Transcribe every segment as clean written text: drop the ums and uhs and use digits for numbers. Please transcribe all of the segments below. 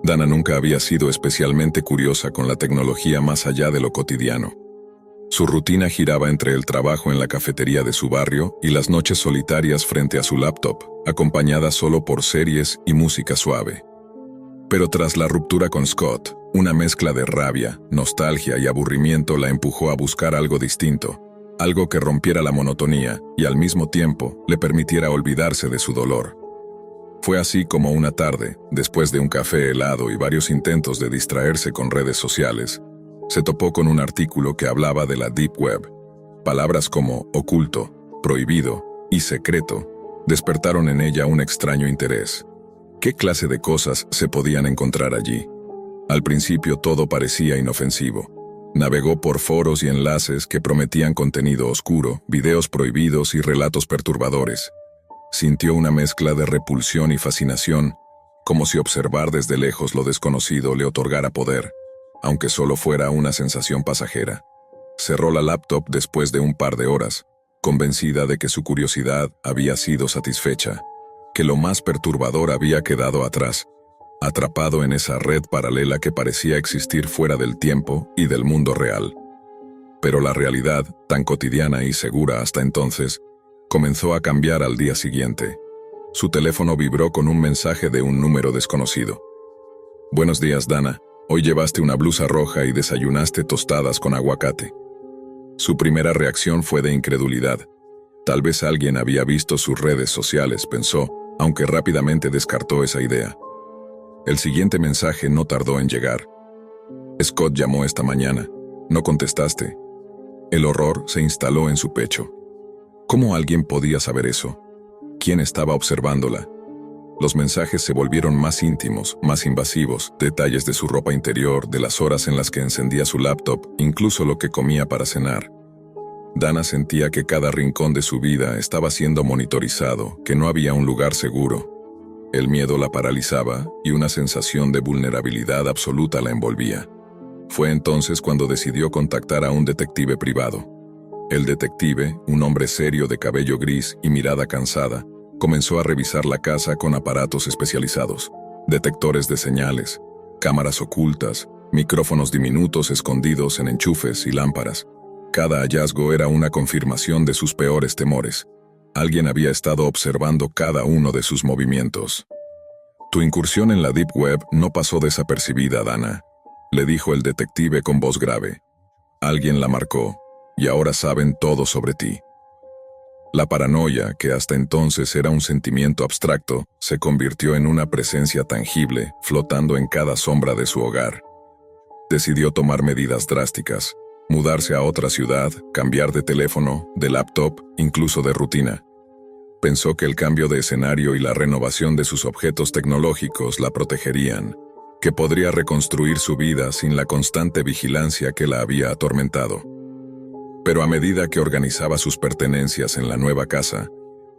Dana nunca había sido especialmente curiosa con la tecnología más allá de lo cotidiano. Su rutina giraba entre el trabajo en la cafetería de su barrio y las noches solitarias frente a su laptop, acompañada solo por series y música suave. Pero tras la ruptura con Scott, una mezcla de rabia, nostalgia y aburrimiento la empujó a buscar algo distinto, algo que rompiera la monotonía y al mismo tiempo le permitiera olvidarse de su dolor. Fue así como una tarde, después de un café helado y varios intentos de distraerse con redes sociales, se topó con un artículo que hablaba de la Deep Web. Palabras como oculto, prohibido y secreto despertaron en ella un extraño interés. ¿Qué clase de cosas se podían encontrar allí? Al principio todo parecía inofensivo. Navegó por foros y enlaces que prometían contenido oscuro, videos prohibidos y relatos perturbadores. Sintió una mezcla de repulsión y fascinación, como si observar desde lejos lo desconocido le otorgara poder, aunque solo fuera una sensación pasajera. Cerró la laptop después de un par de horas, convencida de que su curiosidad había sido satisfecha, que lo más perturbador había quedado atrás, atrapado en esa red paralela que parecía existir fuera del tiempo y del mundo real. Pero la realidad, tan cotidiana y segura hasta entonces, comenzó a cambiar al día siguiente. Su teléfono vibró con un mensaje de un número desconocido. «Buenos días, Dana. Hoy llevaste una blusa roja y desayunaste tostadas con aguacate». Su primera reacción fue de incredulidad. Tal vez alguien había visto sus redes sociales, pensó, aunque rápidamente descartó esa idea. El siguiente mensaje no tardó en llegar. «Scott llamó esta mañana. No contestaste». El horror se instaló en su pecho. ¿Cómo alguien podía saber eso? ¿Quién estaba observándola? Los mensajes se volvieron más íntimos, más invasivos, detalles de su ropa interior, de las horas en las que encendía su laptop, incluso lo que comía para cenar. Dana sentía que cada rincón de su vida estaba siendo monitorizado, que no había un lugar seguro. El miedo la paralizaba y una sensación de vulnerabilidad absoluta la envolvía. Fue entonces cuando decidió contactar a un detective privado. El detective, un hombre serio de cabello gris y mirada cansada, comenzó a revisar la casa con aparatos especializados, detectores de señales, cámaras ocultas, micrófonos diminutos escondidos en enchufes y lámparas. Cada hallazgo era una confirmación de sus peores temores. Alguien había estado observando cada uno de sus movimientos. «Tu incursión en la Deep Web no pasó desapercibida, Dana», le dijo el detective con voz grave. «Alguien la marcó, y ahora saben todo sobre ti». La paranoia, que hasta entonces era un sentimiento abstracto, se convirtió en una presencia tangible, flotando en cada sombra de su hogar. Decidió tomar medidas drásticas, mudarse a otra ciudad, cambiar de teléfono, de laptop, incluso de rutina. Pensó que el cambio de escenario y la renovación de sus objetos tecnológicos la protegerían, que podría reconstruir su vida sin la constante vigilancia que la había atormentado. Pero a medida que organizaba sus pertenencias en la nueva casa,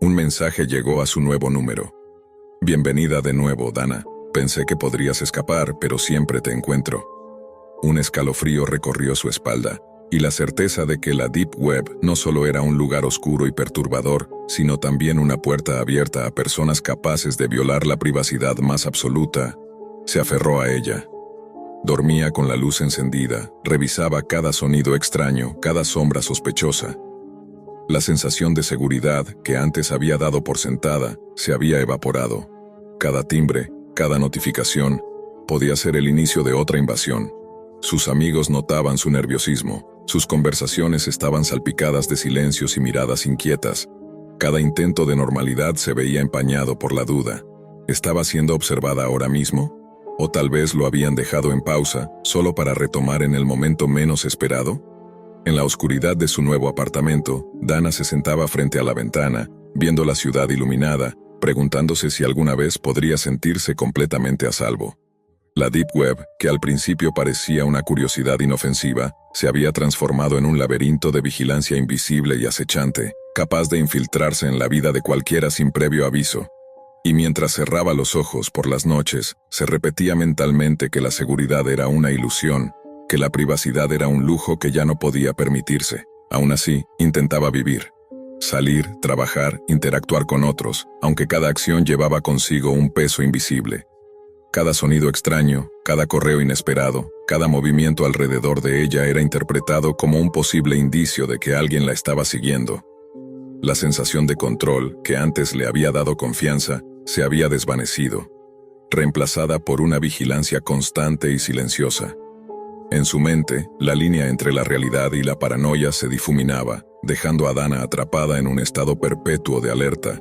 un mensaje llegó a su nuevo número. «Bienvenida de nuevo, Dana. Pensé que podrías escapar, pero siempre te encuentro». Un escalofrío recorrió su espalda, y la certeza de que la Deep Web no solo era un lugar oscuro y perturbador, sino también una puerta abierta a personas capaces de violar la privacidad más absoluta, se aferró a ella. Dormía con la luz encendida, revisaba cada sonido extraño, cada sombra sospechosa. La sensación de seguridad que antes había dado por sentada se había evaporado. Cada timbre, cada notificación, podía ser el inicio de otra invasión. Sus amigos notaban su nerviosismo, sus conversaciones estaban salpicadas de silencios y miradas inquietas. Cada intento de normalidad se veía empañado por la duda. ¿Estaba siendo observada ahora mismo? ¿O tal vez lo habían dejado en pausa, solo para retomar en el momento menos esperado? En la oscuridad de su nuevo apartamento, Dana se sentaba frente a la ventana, viendo la ciudad iluminada, preguntándose si alguna vez podría sentirse completamente a salvo. La Deep Web, que al principio parecía una curiosidad inofensiva, se había transformado en un laberinto de vigilancia invisible y acechante, capaz de infiltrarse en la vida de cualquiera sin previo aviso. Y mientras cerraba los ojos por las noches, se repetía mentalmente que la seguridad era una ilusión, que la privacidad era un lujo que ya no podía permitirse. Aún así, intentaba vivir. Salir, trabajar, interactuar con otros, aunque cada acción llevaba consigo un peso invisible. Cada sonido extraño, cada correo inesperado, cada movimiento alrededor de ella era interpretado como un posible indicio de que alguien la estaba siguiendo. La sensación de control, que antes le había dado confianza, se había desvanecido, reemplazada por una vigilancia constante y silenciosa. En su mente, la línea entre la realidad y la paranoia se difuminaba, dejando a Dana atrapada en un estado perpetuo de alerta,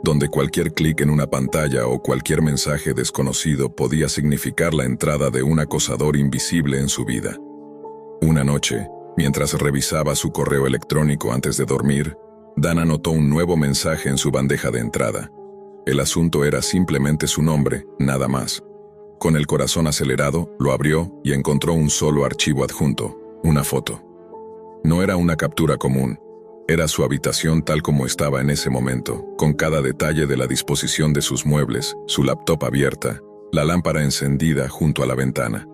donde cualquier clic en una pantalla o cualquier mensaje desconocido podía significar la entrada de un acosador invisible en su vida. Una noche, mientras revisaba su correo electrónico antes de dormir, Dana notó un nuevo mensaje en su bandeja de entrada. El asunto era simplemente su nombre, nada más. Con el corazón acelerado, lo abrió y encontró un solo archivo adjunto, una foto. No era una captura común. Era su habitación tal como estaba en ese momento, con cada detalle de la disposición de sus muebles, su laptop abierta, la lámpara encendida junto a la ventana.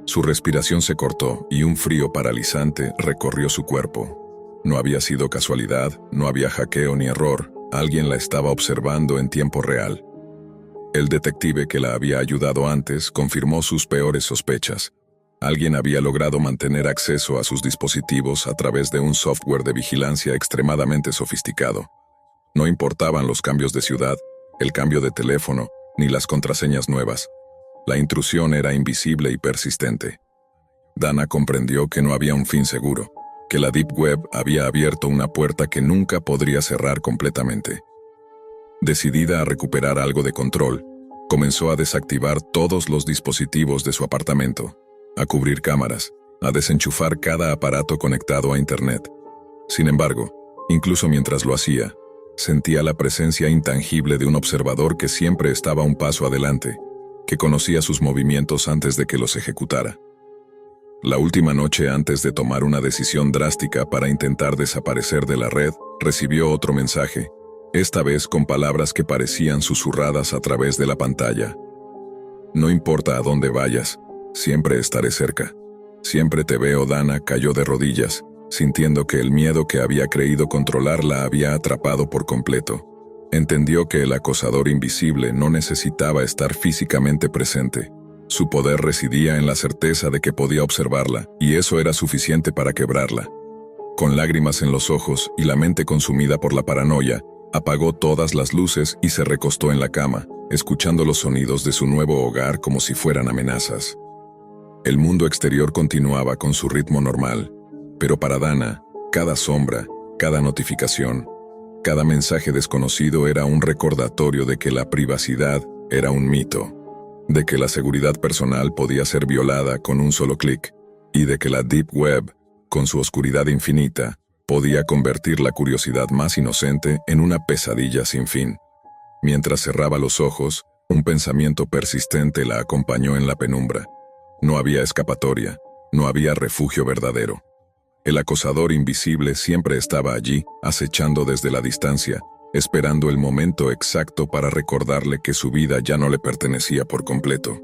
Su respiración se cortó y un frío paralizante recorrió su cuerpo. No había sido casualidad, no había hackeo ni error, alguien la estaba observando en tiempo real. El detective que la había ayudado antes confirmó sus peores sospechas. Alguien había logrado mantener acceso a sus dispositivos a través de un software de vigilancia extremadamente sofisticado. No importaban los cambios de ciudad, el cambio de teléfono, ni las contraseñas nuevas. La intrusión era invisible y persistente. Dana comprendió que no había un fin seguro, que la Deep Web había abierto una puerta que nunca podría cerrar completamente. Decidida a recuperar algo de control, comenzó a desactivar todos los dispositivos de su apartamento, a cubrir cámaras, a desenchufar cada aparato conectado a Internet. Sin embargo, incluso mientras lo hacía, sentía la presencia intangible de un observador que siempre estaba un paso adelante, que conocía sus movimientos antes de que los ejecutara. La última noche antes de tomar una decisión drástica para intentar desaparecer de la red, recibió otro mensaje, esta vez con palabras que parecían susurradas a través de la pantalla. No importa a dónde vayas, siempre estaré cerca. Siempre te veo. Dana cayó de rodillas, sintiendo que el miedo que había creído controlar la había atrapado por completo. Entendió que el acosador invisible no necesitaba estar físicamente presente. Su poder residía en la certeza de que podía observarla, y eso era suficiente para quebrarla. Con lágrimas en los ojos y la mente consumida por la paranoia, apagó todas las luces y se recostó en la cama, escuchando los sonidos de su nuevo hogar como si fueran amenazas. El mundo exterior continuaba con su ritmo normal, pero para Dana, cada sombra, cada notificación, cada mensaje desconocido era un recordatorio de que la privacidad era un mito, de que la seguridad personal podía ser violada con un solo clic, y de que la Deep Web, con su oscuridad infinita, podía convertir la curiosidad más inocente en una pesadilla sin fin. Mientras cerraba los ojos, un pensamiento persistente la acompañó en la penumbra. No había escapatoria, no había refugio verdadero. El acosador invisible siempre estaba allí, acechando desde la distancia, esperando el momento exacto para recordarle que su vida ya no le pertenecía por completo.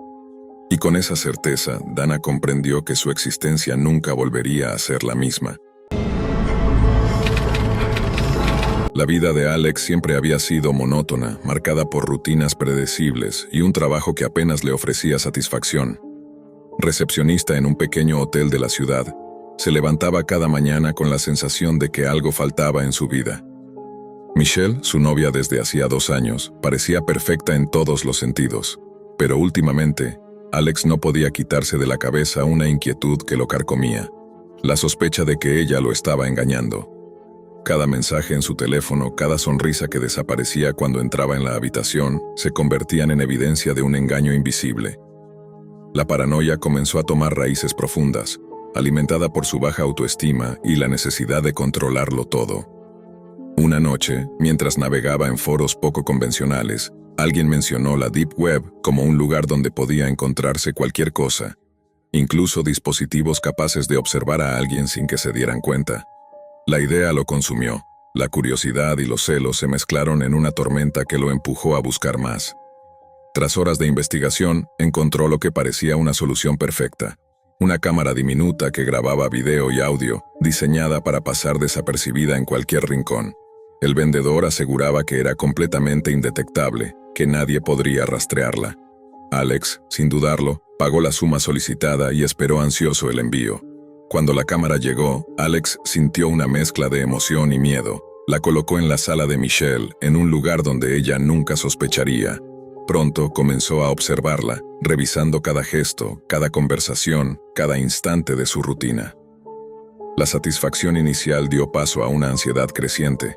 Y con esa certeza, Dana comprendió que su existencia nunca volvería a ser la misma. La vida de Alex siempre había sido monótona, marcada por rutinas predecibles y un trabajo que apenas le ofrecía satisfacción. Recepcionista en un pequeño hotel de la ciudad, se levantaba cada mañana con la sensación de que algo faltaba en su vida. Michelle, su novia desde hacía 2 años, parecía perfecta en todos los sentidos, pero últimamente, Alex no podía quitarse de la cabeza una inquietud que lo carcomía, la sospecha de que ella lo estaba engañando. Cada mensaje en su teléfono, cada sonrisa que desaparecía cuando entraba en la habitación, se convertían en evidencia de un engaño invisible. La paranoia comenzó a tomar raíces profundas, alimentada por su baja autoestima y la necesidad de controlarlo todo. Una noche, mientras navegaba en foros poco convencionales, alguien mencionó la Deep Web como un lugar donde podía encontrarse cualquier cosa, incluso dispositivos capaces de observar a alguien sin que se dieran cuenta. La idea lo consumió, la curiosidad y los celos se mezclaron en una tormenta que lo empujó a buscar más. Tras horas de investigación, encontró lo que parecía una solución perfecta. Una cámara diminuta que grababa video y audio, diseñada para pasar desapercibida en cualquier rincón. El vendedor aseguraba que era completamente indetectable, que nadie podría rastrearla. Alex, sin dudarlo, pagó la suma solicitada y esperó ansioso el envío. Cuando la cámara llegó, Alex sintió una mezcla de emoción y miedo. La colocó en la sala de Michelle, en un lugar donde ella nunca sospecharía. Pronto comenzó a observarla, revisando cada gesto, cada conversación, cada instante de su rutina. La satisfacción inicial dio paso a una ansiedad creciente.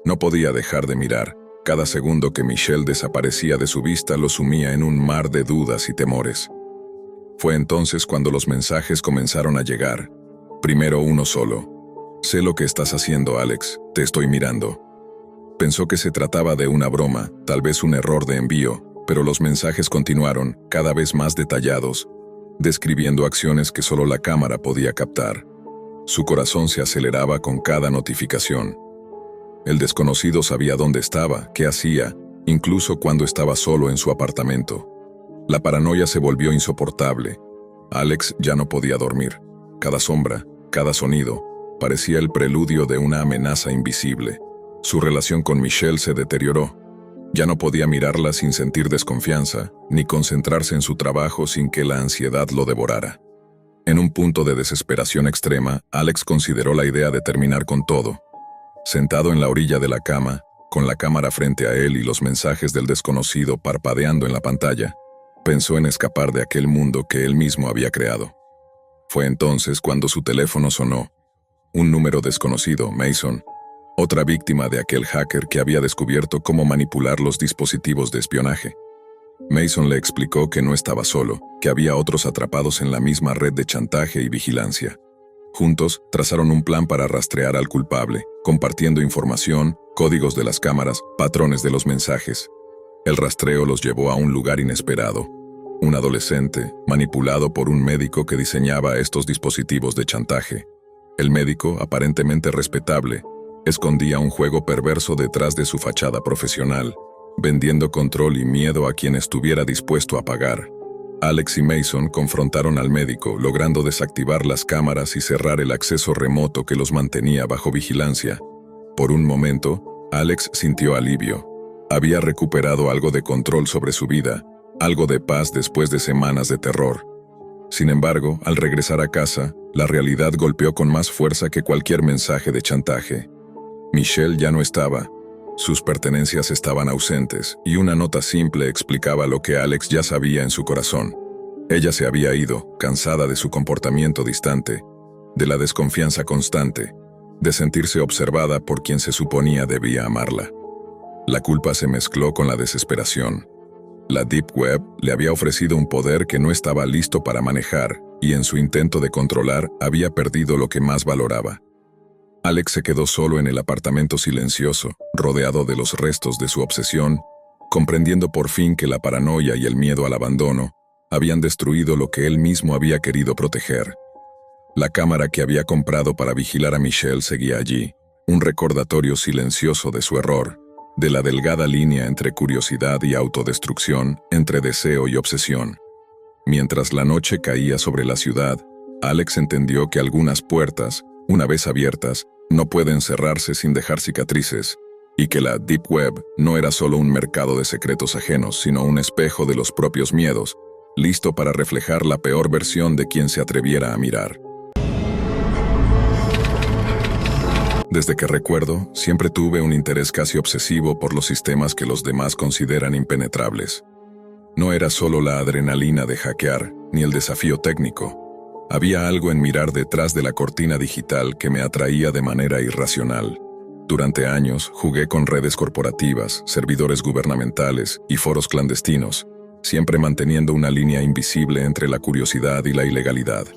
No podía dejar de mirar. Cada segundo que Michelle desaparecía de su vista lo sumía en un mar de dudas y temores. Fue entonces cuando los mensajes comenzaron a llegar. Primero uno solo. «Sé lo que estás haciendo, Alex. Te estoy mirando». Pensó que se trataba de una broma, tal vez un error de envío, pero los mensajes continuaron, cada vez más detallados, describiendo acciones que solo la cámara podía captar. Su corazón se aceleraba con cada notificación. El desconocido sabía dónde estaba, qué hacía, incluso cuando estaba solo en su apartamento. La paranoia se volvió insoportable. Alex ya no podía dormir. Cada sombra, cada sonido, parecía el preludio de una amenaza invisible. Su relación con Michelle se deterioró. Ya no podía mirarla sin sentir desconfianza, ni concentrarse en su trabajo sin que la ansiedad lo devorara. En un punto de desesperación extrema, Alex consideró la idea de terminar con todo. Sentado en la orilla de la cama, con la cámara frente a él y los mensajes del desconocido parpadeando en la pantalla, pensó en escapar de aquel mundo que él mismo había creado. Fue entonces cuando su teléfono sonó. Un número desconocido, Mason, otra víctima de aquel hacker que había descubierto cómo manipular los dispositivos de espionaje. Mason le explicó que no estaba solo, que había otros atrapados en la misma red de chantaje y vigilancia. Juntos, trazaron un plan para rastrear al culpable, compartiendo información, códigos de las cámaras, patrones de los mensajes. El rastreo los llevó a un lugar inesperado. Un adolescente, manipulado por un médico que diseñaba estos dispositivos de chantaje. El médico, aparentemente respetable, escondía un juego perverso detrás de su fachada profesional, vendiendo control y miedo a quien estuviera dispuesto a pagar. Alex y Mason confrontaron al médico, logrando desactivar las cámaras y cerrar el acceso remoto que los mantenía bajo vigilancia. Por un momento, Alex sintió alivio. Había recuperado algo de control sobre su vida, algo de paz después de semanas de terror. Sin embargo, al regresar a casa, la realidad golpeó con más fuerza que cualquier mensaje de chantaje. Michelle ya no estaba. Sus pertenencias estaban ausentes, y una nota simple explicaba lo que Alex ya sabía en su corazón. Ella se había ido, cansada de su comportamiento distante, de la desconfianza constante, de sentirse observada por quien se suponía debía amarla. La culpa se mezcló con la desesperación. La Deep Web le había ofrecido un poder que no estaba listo para manejar, y en su intento de controlar había perdido lo que más valoraba. Alex se quedó solo en el apartamento silencioso, rodeado de los restos de su obsesión, comprendiendo por fin que la paranoia y el miedo al abandono habían destruido lo que él mismo había querido proteger. La cámara que había comprado para vigilar a Michelle seguía allí, un recordatorio silencioso de su error, de la delgada línea entre curiosidad y autodestrucción, entre deseo y obsesión. Mientras la noche caía sobre la ciudad, Alex entendió que algunas puertas, una vez abiertas, no pueden cerrarse sin dejar cicatrices, y que la Deep Web no era solo un mercado de secretos ajenos, sino un espejo de los propios miedos, listo para reflejar la peor versión de quien se atreviera a mirar. Desde que recuerdo, siempre tuve un interés casi obsesivo por los sistemas que los demás consideran impenetrables. No era solo la adrenalina de hackear, ni el desafío técnico. Había algo en mirar detrás de la cortina digital que me atraía de manera irracional. Durante años jugué con redes corporativas, servidores gubernamentales y foros clandestinos, siempre manteniendo una línea invisible entre la curiosidad y la ilegalidad.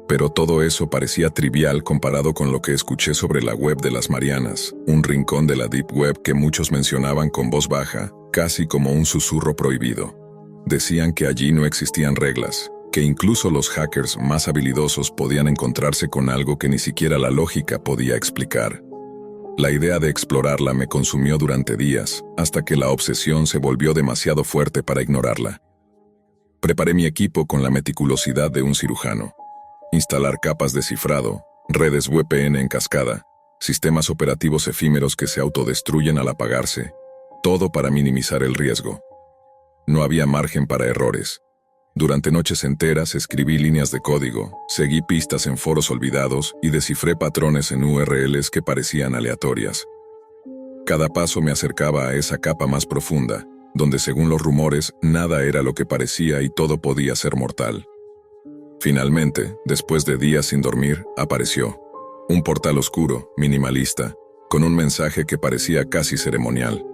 Pero todo eso parecía trivial comparado con lo que escuché sobre la web de las Marianas, un rincón de la Deep Web que muchos mencionaban con voz baja, casi como un susurro prohibido. Decían que allí no existían reglas, que incluso los hackers más habilidosos podían encontrarse con algo que ni siquiera la lógica podía explicar. La idea de explorarla me consumió durante días, hasta que la obsesión se volvió demasiado fuerte para ignorarla. Preparé mi equipo con la meticulosidad de un cirujano. Instalar capas de cifrado, redes VPN en cascada, sistemas operativos efímeros que se autodestruyen al apagarse, todo para minimizar el riesgo. No había margen para errores. Durante noches enteras escribí líneas de código, seguí pistas en foros olvidados y descifré patrones en URLs que parecían aleatorias. Cada paso me acercaba a esa capa más profunda, donde según los rumores, nada era lo que parecía y todo podía ser mortal. Finalmente, después de días sin dormir, apareció. Un portal oscuro, minimalista, con un mensaje que parecía casi ceremonial.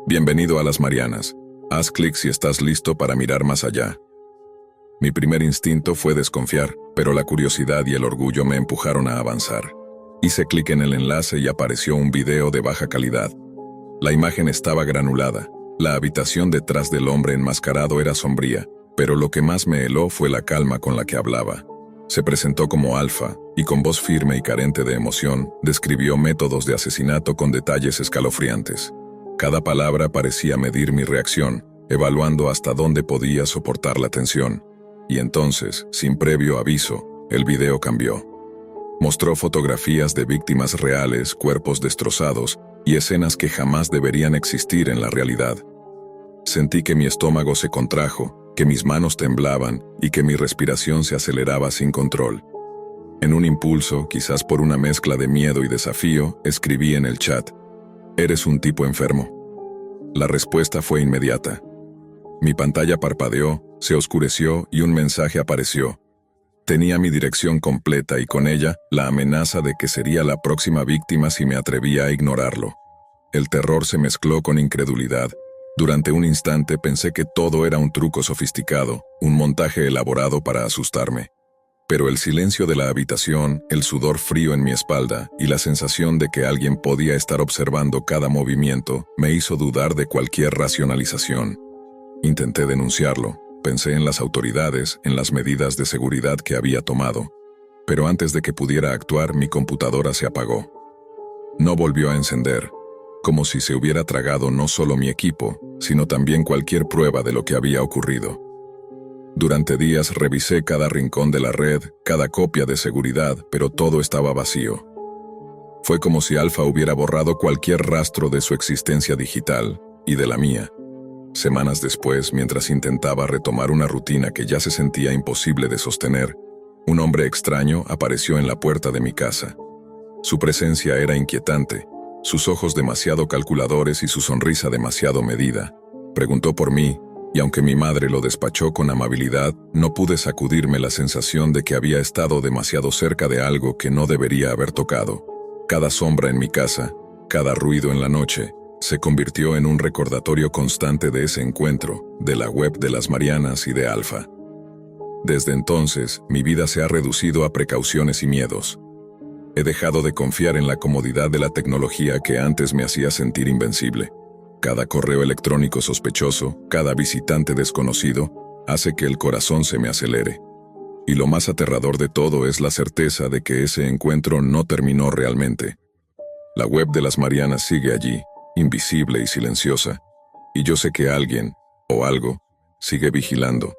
Bienvenido a las Marianas. Haz clic si estás listo para mirar más allá. Mi primer instinto fue desconfiar, pero la curiosidad y el orgullo me empujaron a avanzar. Hice clic en el enlace y apareció un video de baja calidad. La imagen estaba granulada. La habitación detrás del hombre enmascarado era sombría, pero lo que más me heló fue la calma con la que hablaba. Se presentó como Alfa, y con voz firme y carente de emoción, describió métodos de asesinato con detalles escalofriantes. Cada palabra parecía medir mi reacción, evaluando hasta dónde podía soportar la tensión. Y entonces, sin previo aviso, el video cambió. Mostró fotografías de víctimas reales, cuerpos destrozados y escenas que jamás deberían existir en la realidad. Sentí que mi estómago se contrajo, que mis manos temblaban y que mi respiración se aceleraba sin control. En un impulso, quizás por una mezcla de miedo y desafío, escribí en el chat: «¿Eres un tipo enfermo?». La respuesta fue inmediata. Mi pantalla parpadeó, se oscureció y un mensaje apareció. Tenía mi dirección completa y con ella la amenaza de que sería la próxima víctima si me atrevía a ignorarlo. El terror se mezcló con incredulidad. Durante un instante pensé que todo era un truco sofisticado, un montaje elaborado para asustarme. Pero el silencio de la habitación, el sudor frío en mi espalda y la sensación de que alguien podía estar observando cada movimiento me hizo dudar de cualquier racionalización. Intenté denunciarlo, pensé en las autoridades, en las medidas de seguridad que había tomado, pero antes de que pudiera actuar mi computadora se apagó. No volvió a encender, como si se hubiera tragado no solo mi equipo, sino también cualquier prueba de lo que había ocurrido. Durante días revisé cada rincón de la red, cada copia de seguridad, pero todo estaba vacío. Fue como si Alfa hubiera borrado cualquier rastro de su existencia digital, y de la mía. Semanas después, mientras intentaba retomar una rutina que ya se sentía imposible de sostener, un hombre extraño apareció en la puerta de mi casa. Su presencia era inquietante, sus ojos demasiado calculadores y su sonrisa demasiado medida. Preguntó por mí, y aunque mi madre lo despachó con amabilidad, no pude sacudirme la sensación de que había estado demasiado cerca de algo que no debería haber tocado. Cada sombra en mi casa, cada ruido en la noche, se convirtió en un recordatorio constante de ese encuentro, de la web de las Marianas y de Alfa. Desde entonces, mi vida se ha reducido a precauciones y miedos. He dejado de confiar en la comodidad de la tecnología que antes me hacía sentir invencible. Cada correo electrónico sospechoso, cada visitante desconocido, hace que el corazón se me acelere. Y lo más aterrador de todo es la certeza de que ese encuentro no terminó realmente. La web de las Marianas sigue allí, invisible y silenciosa, y yo sé que alguien, o algo, sigue vigilando,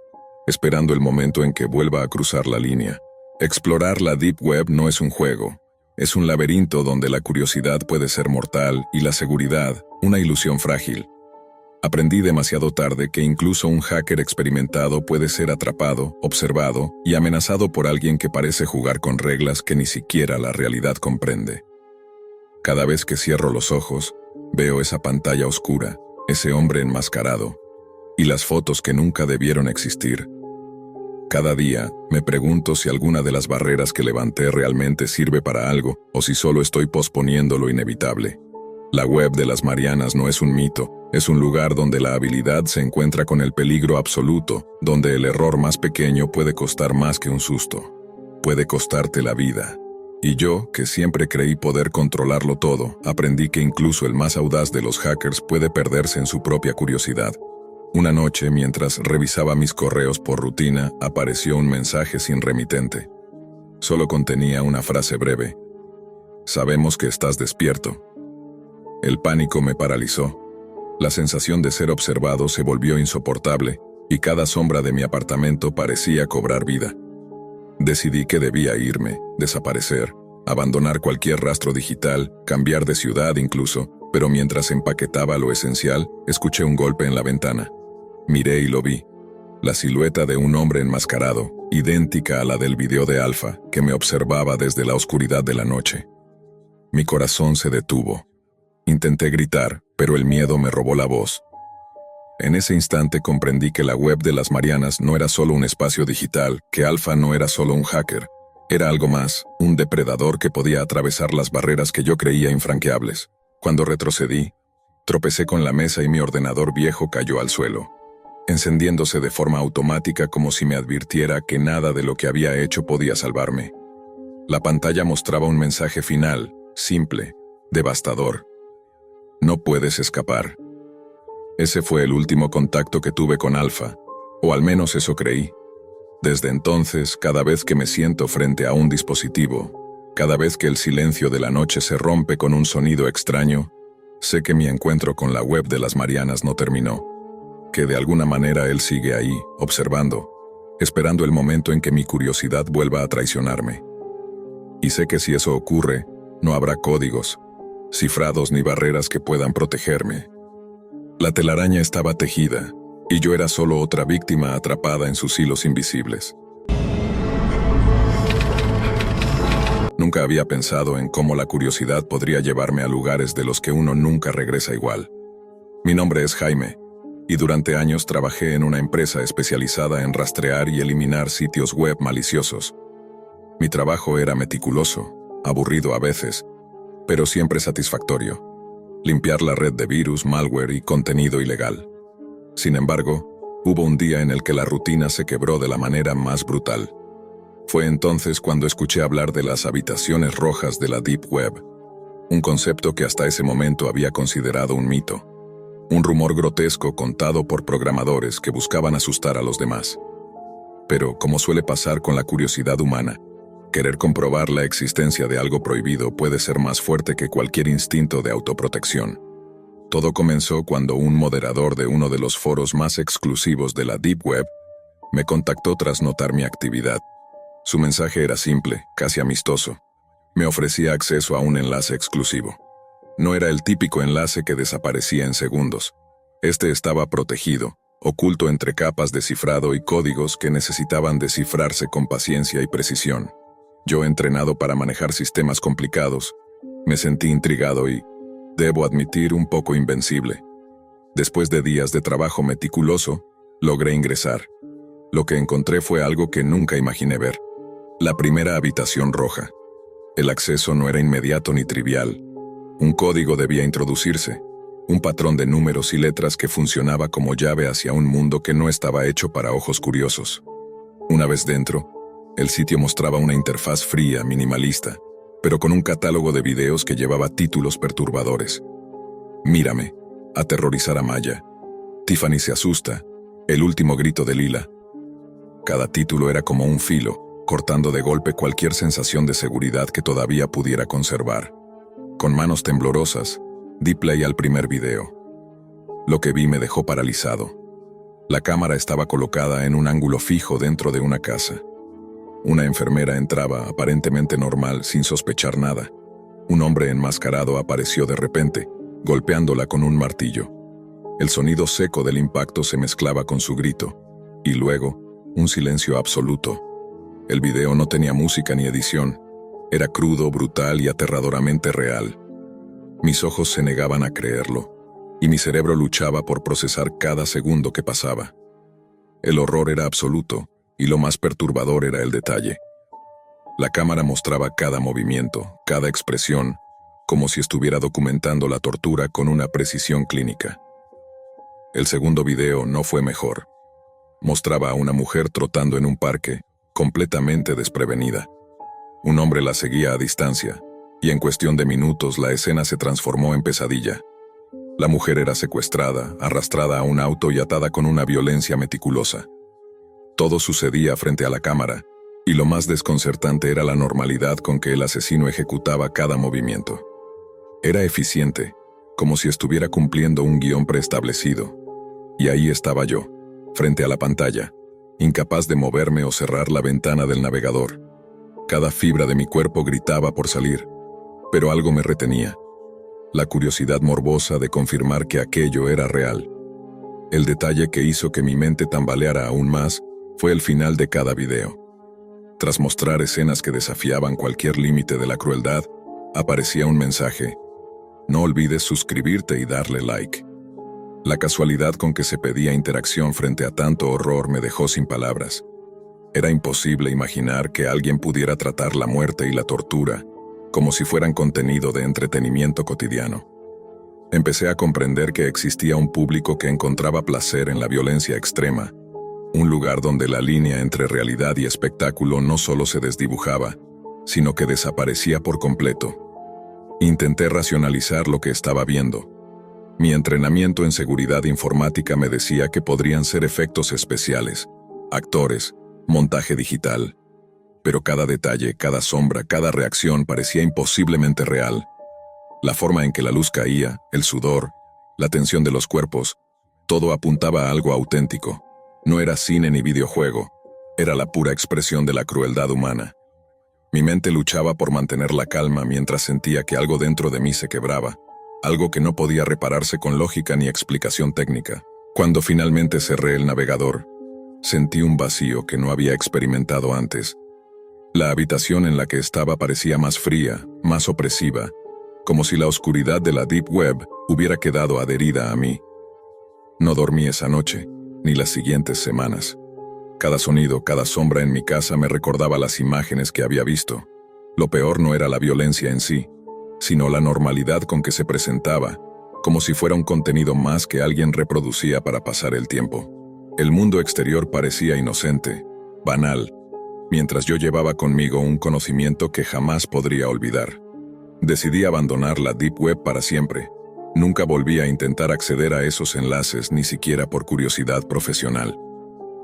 esperando el momento en que vuelva a cruzar la línea. Explorar la Deep Web no es un juego, es un laberinto donde la curiosidad puede ser mortal y la seguridad, una ilusión frágil. Aprendí demasiado tarde que incluso un hacker experimentado puede ser atrapado, observado y amenazado por alguien que parece jugar con reglas que ni siquiera la realidad comprende. Cada vez que cierro los ojos, veo esa pantalla oscura, ese hombre enmascarado, y las fotos que nunca debieron existir. Cada día, me pregunto si alguna de las barreras que levanté realmente sirve para algo, o si solo estoy posponiendo lo inevitable. La web de las Marianas no es un mito, es un lugar donde la habilidad se encuentra con el peligro absoluto, donde el error más pequeño puede costar más que un susto. Puede costarte la vida. Y yo, que siempre creí poder controlarlo todo, aprendí que incluso el más audaz de los hackers puede perderse en su propia curiosidad. Una noche, mientras revisaba mis correos por rutina, apareció un mensaje sin remitente. Solo contenía una frase breve: «Sabemos que estás despierto». El pánico me paralizó. La sensación de ser observado se volvió insoportable, y cada sombra de mi apartamento parecía cobrar vida. Decidí que debía irme, desaparecer, abandonar cualquier rastro digital, cambiar de ciudad incluso, pero mientras empaquetaba lo esencial, escuché un golpe en la ventana. Miré y lo vi. La silueta de un hombre enmascarado, idéntica a la del video de Alfa, que me observaba desde la oscuridad de la noche. Mi corazón se detuvo. Intenté gritar, pero el miedo me robó la voz. En ese instante comprendí que la web de las Marianas no era solo un espacio digital, que Alfa no era solo un hacker. Era algo más, un depredador que podía atravesar las barreras que yo creía infranqueables. Cuando retrocedí, tropecé con la mesa y mi ordenador viejo cayó al suelo, encendiéndose de forma automática como si me advirtiera que nada de lo que había hecho podía salvarme. La pantalla mostraba un mensaje final, simple, devastador. No puedes escapar. Ese fue el último contacto que tuve con Alfa, o al menos eso creí. Desde entonces, cada vez que me siento frente a un dispositivo, cada vez que el silencio de la noche se rompe con un sonido extraño, sé que mi encuentro con la web de las Marianas no terminó, que de alguna manera él sigue ahí, observando, esperando el momento en que mi curiosidad vuelva a traicionarme. Y sé que si eso ocurre, no habrá códigos, cifrados ni barreras que puedan protegerme. La telaraña estaba tejida, y yo era solo otra víctima atrapada en sus hilos invisibles. Nunca había pensado en cómo la curiosidad podría llevarme a lugares de los que uno nunca regresa igual. Mi nombre es Jaime, y durante años trabajé en una empresa especializada en rastrear y eliminar sitios web maliciosos. Mi trabajo era meticuloso, aburrido a veces, pero siempre satisfactorio. Limpiar la red de virus, malware y contenido ilegal. Sin embargo, hubo un día en el que la rutina se quebró de la manera más brutal. Fue entonces cuando escuché hablar de las habitaciones rojas de la Deep Web, un concepto que hasta ese momento había considerado un mito, un rumor grotesco contado por programadores que buscaban asustar a los demás. Pero, como suele pasar con la curiosidad humana, querer comprobar la existencia de algo prohibido puede ser más fuerte que cualquier instinto de autoprotección. Todo comenzó cuando un moderador de uno de los foros más exclusivos de la Deep Web me contactó tras notar mi actividad. Su mensaje era simple, casi amistoso. Me ofrecía acceso a un enlace exclusivo. No era el típico enlace que desaparecía en segundos. Este estaba protegido, oculto entre capas de cifrado y códigos que necesitaban descifrarse con paciencia y precisión. Yo, entrenado para manejar sistemas complicados, me sentí intrigado y, debo admitir, un poco invencible. Después de días de trabajo meticuloso, logré ingresar. Lo que encontré fue algo que nunca imaginé ver. La primera habitación roja. El acceso no era inmediato ni trivial. Un código debía introducirse, un patrón de números y letras que funcionaba como llave hacia un mundo que no estaba hecho para ojos curiosos. Una vez dentro, el sitio mostraba una interfaz fría, minimalista, pero con un catálogo de videos que llevaba títulos perturbadores. Mírame, aterrorizar a Maya. Tiffany se asusta, el último grito de Lila. Cada título era como un filo, cortando de golpe cualquier sensación de seguridad que todavía pudiera conservar. Con manos temblorosas, di play al primer video. Lo que vi me dejó paralizado. La cámara estaba colocada en un ángulo fijo dentro de una casa. Una enfermera entraba, aparentemente normal, sin sospechar nada. Un hombre enmascarado apareció de repente, golpeándola con un martillo. El sonido seco del impacto se mezclaba con su grito, y luego, un silencio absoluto. El video no tenía música ni edición. Era crudo, brutal y aterradoramente real. Mis ojos se negaban a creerlo, y mi cerebro luchaba por procesar cada segundo que pasaba. El horror era absoluto, y lo más perturbador era el detalle. La cámara mostraba cada movimiento, cada expresión, como si estuviera documentando la tortura con una precisión clínica. El segundo video no fue mejor. Mostraba a una mujer trotando en un parque, completamente desprevenida. Un hombre la seguía a distancia, y en cuestión de minutos la escena se transformó en pesadilla. La mujer era secuestrada, arrastrada a un auto y atada con una violencia meticulosa. Todo sucedía frente a la cámara, y lo más desconcertante era la normalidad con que el asesino ejecutaba cada movimiento. Era eficiente, como si estuviera cumpliendo un guión preestablecido. Y ahí estaba yo, frente a la pantalla, incapaz de moverme o cerrar la ventana del navegador. Cada fibra de mi cuerpo gritaba por salir, pero algo me retenía. La curiosidad morbosa de confirmar que aquello era real. El detalle que hizo que mi mente tambaleara aún más fue el final de cada video. Tras mostrar escenas que desafiaban cualquier límite de la crueldad, aparecía un mensaje: no olvides suscribirte y darle like. La casualidad con que se pedía interacción frente a tanto horror me dejó sin palabras. Era imposible imaginar que alguien pudiera tratar la muerte y la tortura como si fueran contenido de entretenimiento cotidiano. Empecé a comprender que existía un público que encontraba placer en la violencia extrema, un lugar donde la línea entre realidad y espectáculo no solo se desdibujaba, sino que desaparecía por completo. Intenté racionalizar lo que estaba viendo. Mi entrenamiento en seguridad informática me decía que podrían ser efectos especiales, actores, montaje digital. Pero cada detalle, cada sombra, cada reacción parecía imposiblemente real. La forma en que la luz caía, el sudor, la tensión de los cuerpos, todo apuntaba a algo auténtico. No era cine ni videojuego, era la pura expresión de la crueldad humana. Mi mente luchaba por mantener la calma mientras sentía que algo dentro de mí se quebraba, algo que no podía repararse con lógica ni explicación técnica. Cuando finalmente cerré el navegador, sentí un vacío que no había experimentado antes. La habitación en la que estaba parecía más fría, más opresiva, como si la oscuridad de la Deep Web hubiera quedado adherida a mí. No dormí esa noche, ni las siguientes semanas. Cada sonido, cada sombra en mi casa me recordaba las imágenes que había visto. Lo peor no era la violencia en sí, sino la normalidad con que se presentaba, como si fuera un contenido más que alguien reproducía para pasar el tiempo. El mundo exterior parecía inocente, banal, mientras yo llevaba conmigo un conocimiento que jamás podría olvidar. Decidí abandonar la Deep Web para siempre. Nunca volví a intentar acceder a esos enlaces ni siquiera por curiosidad profesional.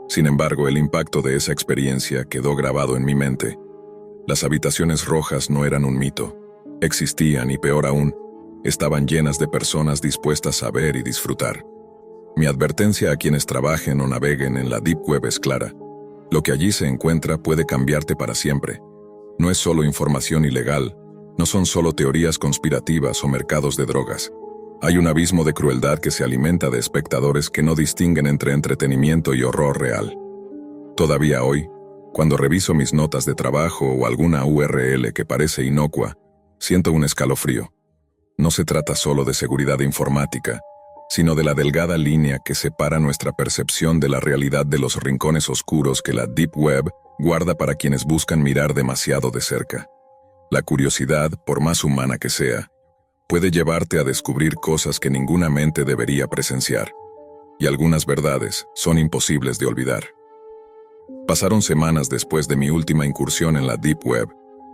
Sin embargo, el impacto de esa experiencia quedó grabado en mi mente. Las habitaciones rojas no eran un mito. Existían y, peor aún, estaban llenas de personas dispuestas a ver y disfrutar. Mi advertencia a quienes trabajen o naveguen en la Deep Web es clara. Lo que allí se encuentra puede cambiarte para siempre. No es solo información ilegal, no son solo teorías conspirativas o mercados de drogas. Hay un abismo de crueldad que se alimenta de espectadores que no distinguen entre entretenimiento y horror real. Todavía hoy, cuando reviso mis notas de trabajo o alguna URL que parece inocua, siento un escalofrío. No se trata solo de seguridad informática, sino de la delgada línea que separa nuestra percepción de la realidad de los rincones oscuros que la Deep Web guarda para quienes buscan mirar demasiado de cerca. La curiosidad, por más humana que sea, puede llevarte a descubrir cosas que ninguna mente debería presenciar, y algunas verdades son imposibles de olvidar. Pasaron semanas después de mi última incursión en la Deep Web,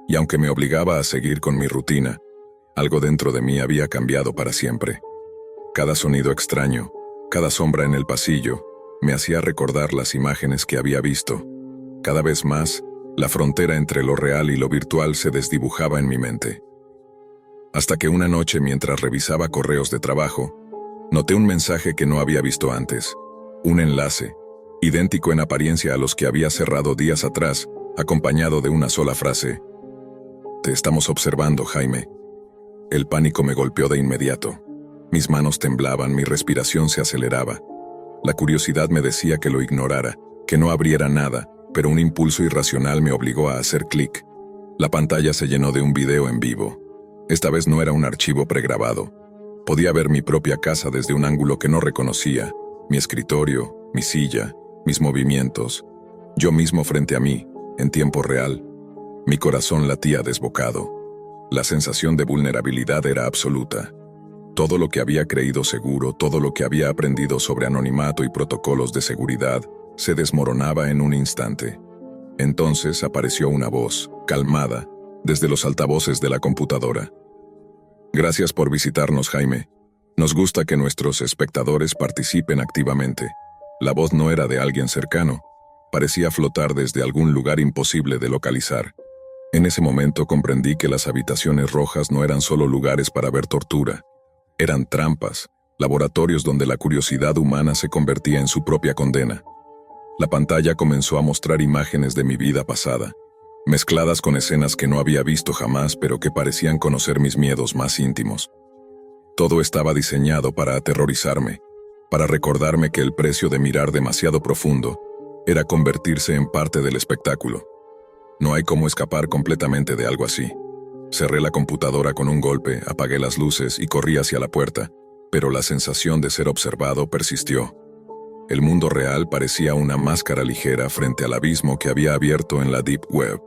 y aunque me obligaba a seguir con mi rutina, algo dentro de mí había cambiado para siempre. Cada sonido extraño, cada sombra en el pasillo, me hacía recordar las imágenes que había visto. Cada vez más, la frontera entre lo real y lo virtual se desdibujaba en mi mente. Hasta que una noche, mientras revisaba correos de trabajo, noté un mensaje que no había visto antes. Un enlace, idéntico en apariencia a los que había cerrado días atrás, acompañado de una sola frase: «Te estamos observando, Jaime». El pánico me golpeó de inmediato. Mis manos temblaban, mi respiración se aceleraba. La curiosidad me decía que lo ignorara, que no abriera nada, pero un impulso irracional me obligó a hacer clic. La pantalla se llenó de un video en vivo. Esta vez no era un archivo pregrabado. Podía ver mi propia casa desde un ángulo que no reconocía, mi escritorio, mi silla, mis movimientos, yo mismo frente a mí, en tiempo real. Mi corazón latía desbocado. La sensación de vulnerabilidad era absoluta. Todo lo que había creído seguro, todo lo que había aprendido sobre anonimato y protocolos de seguridad, se desmoronaba en un instante. Entonces apareció una voz, calmada, desde los altavoces de la computadora. «Gracias por visitarnos, Jaime. Nos gusta que nuestros espectadores participen activamente». La voz no era de alguien cercano. Parecía flotar desde algún lugar imposible de localizar. En ese momento comprendí que las habitaciones rojas no eran solo lugares para ver tortura. Eran trampas, laboratorios donde la curiosidad humana se convertía en su propia condena. La pantalla comenzó a mostrar imágenes de mi vida pasada, mezcladas con escenas que no había visto jamás pero que parecían conocer mis miedos más íntimos. Todo estaba diseñado para aterrorizarme, para recordarme que el precio de mirar demasiado profundo era convertirse en parte del espectáculo. No hay cómo escapar completamente de algo así. Cerré la computadora con un golpe, apagué las luces y corrí hacia la puerta, pero la sensación de ser observado persistió. El mundo real parecía una máscara ligera frente al abismo que había abierto en la Deep Web.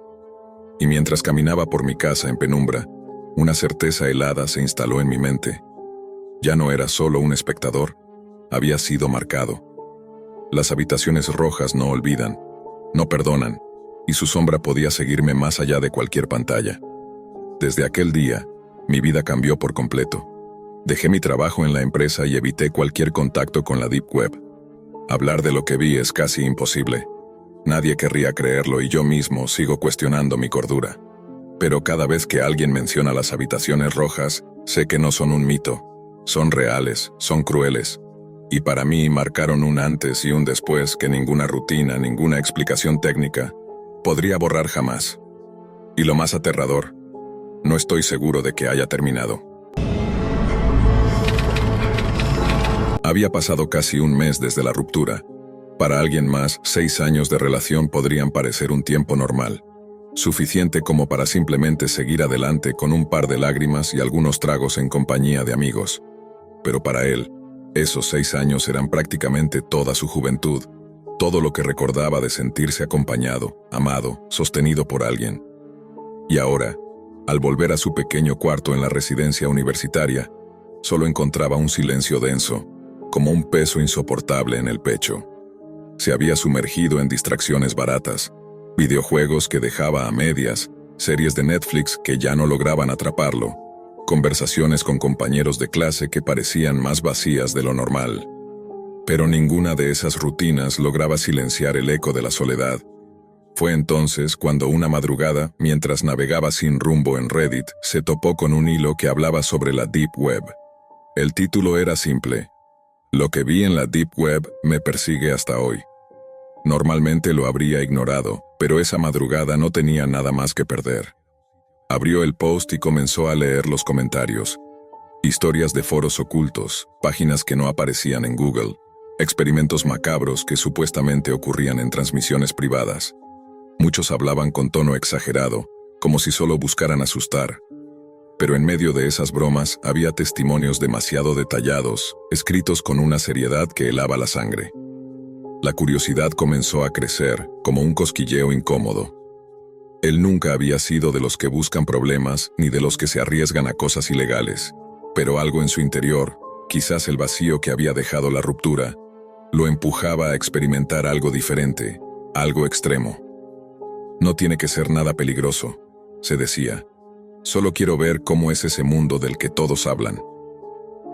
Y mientras caminaba por mi casa en penumbra, una certeza helada se instaló en mi mente. Ya no era solo un espectador, había sido marcado. Las habitaciones rojas no olvidan, no perdonan, y su sombra podía seguirme más allá de cualquier pantalla. Desde aquel día, mi vida cambió por completo. Dejé mi trabajo en la empresa y evité cualquier contacto con la Deep Web. Hablar de lo que vi es casi imposible. Nadie querría creerlo y yo mismo sigo cuestionando mi cordura. Pero cada vez que alguien menciona las habitaciones rojas, sé que no son un mito. Son reales, son crueles. Y para mí marcaron un antes y un después que ninguna rutina, ninguna explicación técnica podría borrar jamás. Y lo más aterrador, no estoy seguro de que haya terminado. Había pasado casi un mes desde la ruptura. Para alguien más, 6 años de relación podrían parecer un tiempo normal, suficiente como para simplemente seguir adelante con un par de lágrimas y algunos tragos en compañía de amigos. Pero para él, esos 6 años eran prácticamente toda su juventud, todo lo que recordaba de sentirse acompañado, amado, sostenido por alguien. Y ahora, al volver a su pequeño cuarto en la residencia universitaria, solo encontraba un silencio denso, como un peso insoportable en el pecho. Se había sumergido en distracciones baratas, videojuegos que dejaba a medias, series de Netflix que ya no lograban atraparlo, conversaciones con compañeros de clase que parecían más vacías de lo normal. Pero ninguna de esas rutinas lograba silenciar el eco de la soledad. Fue entonces cuando una madrugada, mientras navegaba sin rumbo en Reddit, se topó con un hilo que hablaba sobre la Deep Web. El título era simple: "Lo que vi en la Deep Web me persigue hasta hoy". Normalmente lo habría ignorado, pero esa madrugada no tenía nada más que perder. Abrió el post y comenzó a leer los comentarios. Historias de foros ocultos, páginas que no aparecían en Google, experimentos macabros que supuestamente ocurrían en transmisiones privadas. Muchos hablaban con tono exagerado, como si solo buscaran asustar. Pero en medio de esas bromas había testimonios demasiado detallados, escritos con una seriedad que helaba la sangre. La curiosidad comenzó a crecer, como un cosquilleo incómodo. Él nunca había sido de los que buscan problemas ni de los que se arriesgan a cosas ilegales, pero algo en su interior, quizás el vacío que había dejado la ruptura, lo empujaba a experimentar algo diferente, algo extremo. No tiene que ser nada peligroso, se decía. Solo quiero ver cómo es ese mundo del que todos hablan.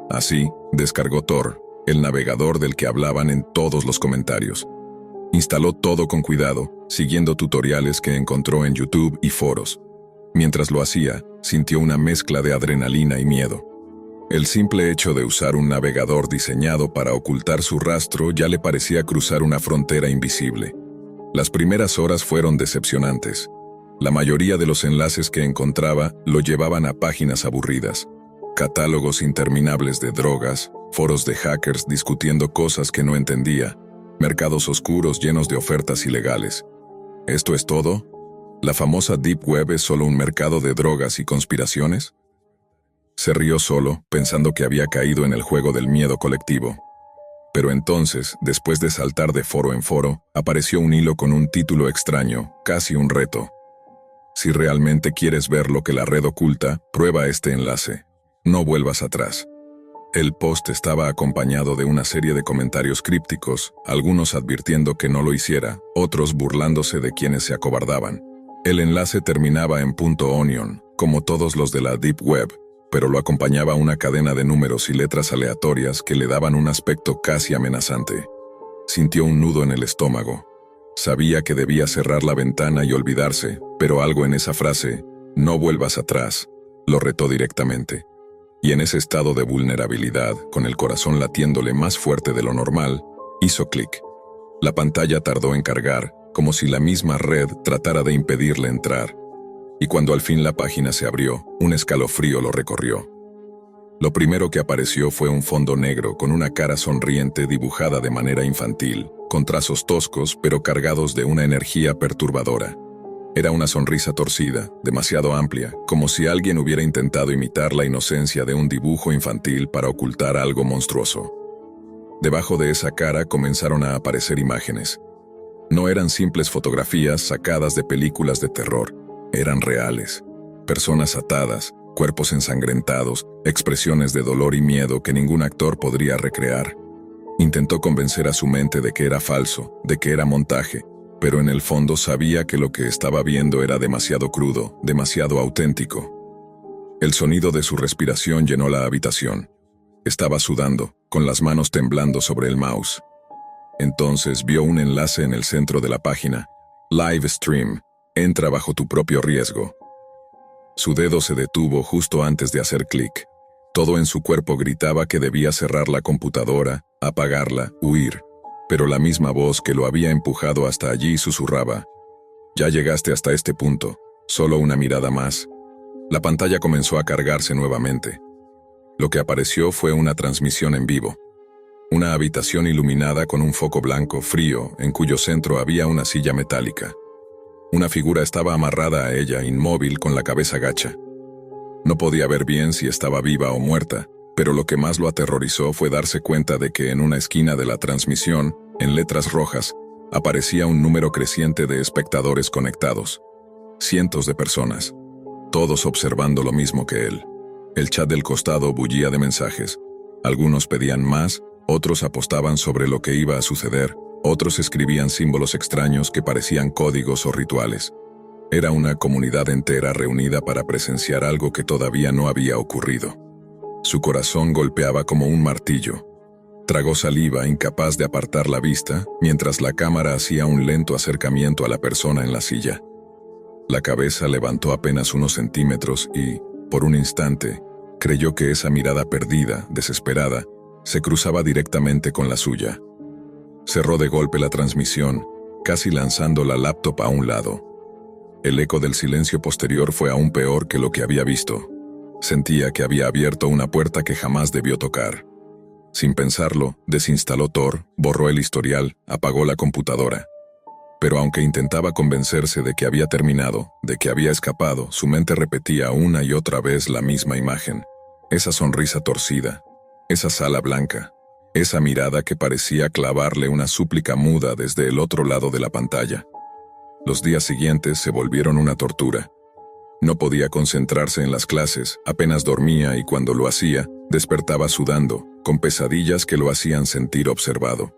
Así, descargó Tor, el navegador del que hablaban en todos los comentarios. Instaló todo con cuidado, siguiendo tutoriales que encontró en YouTube y foros. Mientras lo hacía, sintió una mezcla de adrenalina y miedo. El simple hecho de usar un navegador diseñado para ocultar su rastro ya le parecía cruzar una frontera invisible. Las primeras horas fueron decepcionantes. La mayoría de los enlaces que encontraba lo llevaban a páginas aburridas, catálogos interminables de drogas, foros de hackers discutiendo cosas que no entendía, mercados oscuros llenos de ofertas ilegales. ¿Esto es todo? ¿La famosa Deep Web es solo un mercado de drogas y conspiraciones? Se rió solo, pensando que había caído en el juego del miedo colectivo. Pero entonces, después de saltar de foro en foro, apareció un hilo con un título extraño, casi un reto. Si realmente quieres ver lo que la red oculta, prueba este enlace. No vuelvas atrás. El post estaba acompañado de una serie de comentarios crípticos, algunos advirtiendo que no lo hiciera, otros burlándose de quienes se acobardaban. El enlace terminaba en .onion, como todos los de la Deep Web, pero lo acompañaba una cadena de números y letras aleatorias que le daban un aspecto casi amenazante. Sintió un nudo en el estómago. Sabía que debía cerrar la ventana y olvidarse, pero algo en esa frase, "no vuelvas atrás", lo retó directamente. Y en ese estado de vulnerabilidad, con el corazón latiéndole más fuerte de lo normal, hizo clic. La pantalla tardó en cargar, como si la misma red tratara de impedirle entrar. Y cuando al fin la página se abrió, un escalofrío lo recorrió. Lo primero que apareció fue un fondo negro con una cara sonriente dibujada de manera infantil, con trazos toscos pero cargados de una energía perturbadora. Era una sonrisa torcida, demasiado amplia, como si alguien hubiera intentado imitar la inocencia de un dibujo infantil para ocultar algo monstruoso. Debajo de esa cara comenzaron a aparecer imágenes. No eran simples fotografías sacadas de películas de terror, eran reales. Personas atadas, cuerpos ensangrentados, expresiones de dolor y miedo que ningún actor podría recrear. Intentó convencer a su mente de que era falso, de que era montaje, pero en el fondo sabía que lo que estaba viendo era demasiado crudo, demasiado auténtico. El sonido de su respiración llenó la habitación. Estaba sudando, con las manos temblando sobre el mouse. Entonces vio un enlace en el centro de la página. Live Stream. Entra bajo tu propio riesgo. Su dedo se detuvo justo antes de hacer clic. Todo en su cuerpo gritaba que debía cerrar la computadora, apagarla, huir. Pero la misma voz que lo había empujado hasta allí susurraba: «Ya llegaste hasta este punto, solo una mirada más». La pantalla comenzó a cargarse nuevamente. Lo que apareció fue una transmisión en vivo. Una habitación iluminada con un foco blanco frío en cuyo centro había una silla metálica. Una figura estaba amarrada a ella, inmóvil, con la cabeza gacha. No podía ver bien si estaba viva o muerta, pero lo que más lo aterrorizó fue darse cuenta de que en una esquina de la transmisión, en letras rojas, aparecía un número creciente de espectadores conectados. Cientos de personas, todos observando lo mismo que él. El chat del costado bullía de mensajes. Algunos pedían más, otros apostaban sobre lo que iba a suceder, otros escribían símbolos extraños que parecían códigos o rituales. Era una comunidad entera reunida para presenciar algo que todavía no había ocurrido. Su corazón golpeaba como un martillo. Tragó saliva, incapaz de apartar la vista, mientras la cámara hacía un lento acercamiento a la persona en la silla. La cabeza levantó apenas unos centímetros y, por un instante, creyó que esa mirada perdida, desesperada, se cruzaba directamente con la suya. Cerró de golpe la transmisión, casi lanzando la laptop a un lado. El eco del silencio posterior fue aún peor que lo que había visto. Sentía que había abierto una puerta que jamás debió tocar. Sin pensarlo, desinstaló Tor, borró el historial, apagó la computadora. Pero aunque intentaba convencerse de que había terminado, de que había escapado, su mente repetía una y otra vez la misma imagen. Esa sonrisa torcida, esa sala blanca, esa mirada que parecía clavarle una súplica muda desde el otro lado de la pantalla. Los días siguientes se volvieron una tortura. No podía concentrarse en las clases, apenas dormía y cuando lo hacía, despertaba sudando, con pesadillas que lo hacían sentir observado.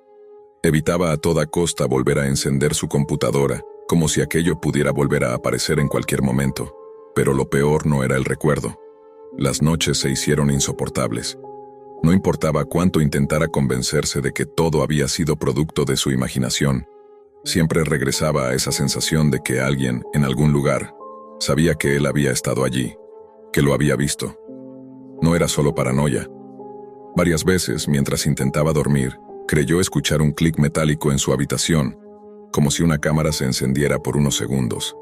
Evitaba a toda costa volver a encender su computadora, como si aquello pudiera volver a aparecer en cualquier momento. Pero lo peor no era el recuerdo. Las noches se hicieron insoportables. No importaba cuánto intentara convencerse de que todo había sido producto de su imaginación. Siempre regresaba a esa sensación de que alguien, en algún lugar, sabía que él había estado allí, que lo había visto. No era solo paranoia. Varias veces, mientras intentaba dormir, creyó escuchar un clic metálico en su habitación, como si una cámara se encendiera por unos segundos.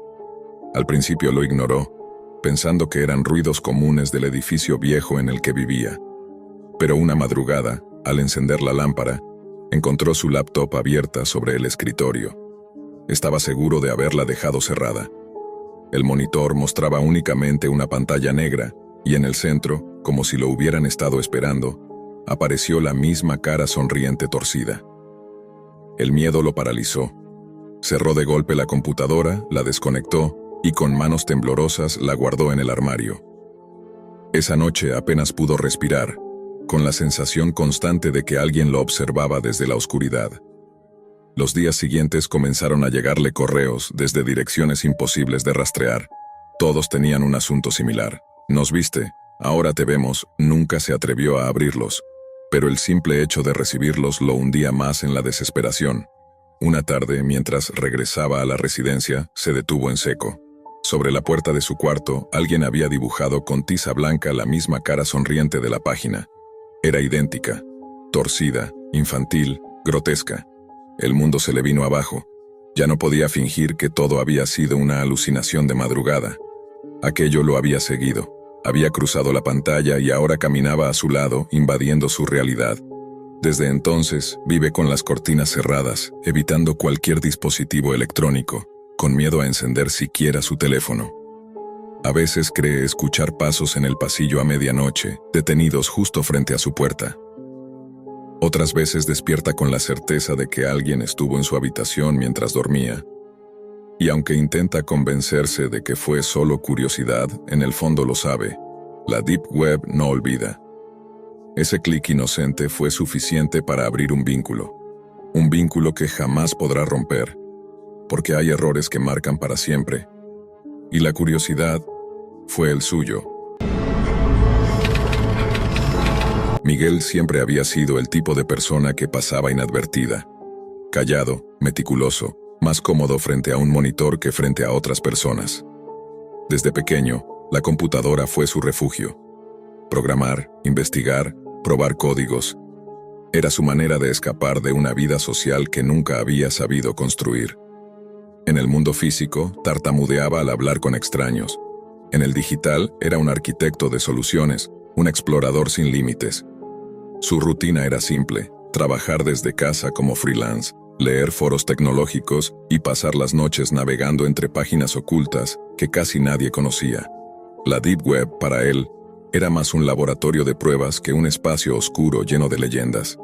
Al principio lo ignoró, pensando que eran ruidos comunes del edificio viejo en el que vivía. Pero una madrugada, al encender la lámpara, encontró su laptop abierta sobre el escritorio. Estaba seguro de haberla dejado cerrada. El monitor mostraba únicamente una pantalla negra, y en el centro, como si lo hubieran estado esperando, apareció la misma cara sonriente torcida. El miedo lo paralizó. Cerró de golpe la computadora, la desconectó, y con manos temblorosas la guardó en el armario. Esa noche apenas pudo respirar, con la sensación constante de que alguien lo observaba desde la oscuridad. Los días siguientes comenzaron a llegarle correos desde direcciones imposibles de rastrear. Todos tenían un asunto similar. «Nos viste, ahora te vemos», nunca se atrevió a abrirlos, pero el simple hecho de recibirlos lo hundía más en la desesperación. Una tarde, mientras regresaba a la residencia, se detuvo en seco. Sobre la puerta de su cuarto, alguien había dibujado con tiza blanca la misma cara sonriente de la página. Era idéntica, torcida, infantil, grotesca. El mundo se le vino abajo. Ya no podía fingir que todo había sido una alucinación de madrugada. Aquello lo había seguido. Había cruzado la pantalla y ahora caminaba a su lado, invadiendo su realidad. Desde entonces, vive con las cortinas cerradas, evitando cualquier dispositivo electrónico, con miedo a encender siquiera su teléfono. A veces cree escuchar pasos en el pasillo a medianoche, detenidos justo frente a su puerta. Otras veces despierta con la certeza de que alguien estuvo en su habitación mientras dormía. Y aunque intenta convencerse de que fue solo curiosidad, en el fondo lo sabe. La Deep Web no olvida. Ese clic inocente fue suficiente para abrir un vínculo que jamás podrá romper, porque hay errores que marcan para siempre. Y la curiosidad fue el suyo. Miguel siempre había sido el tipo de persona que pasaba inadvertida. Callado, meticuloso, más cómodo frente a un monitor que frente a otras personas. Desde pequeño, la computadora fue su refugio. Programar, investigar, probar códigos. Era su manera de escapar de una vida social que nunca había sabido construir. En el mundo físico, tartamudeaba al hablar con extraños. En el digital, era un arquitecto de soluciones, un explorador sin límites. Su rutina era simple: trabajar desde casa como freelance, leer foros tecnológicos y pasar las noches navegando entre páginas ocultas que casi nadie conocía. La Deep Web, para él, era más un laboratorio de pruebas que un espacio oscuro lleno de leyendas.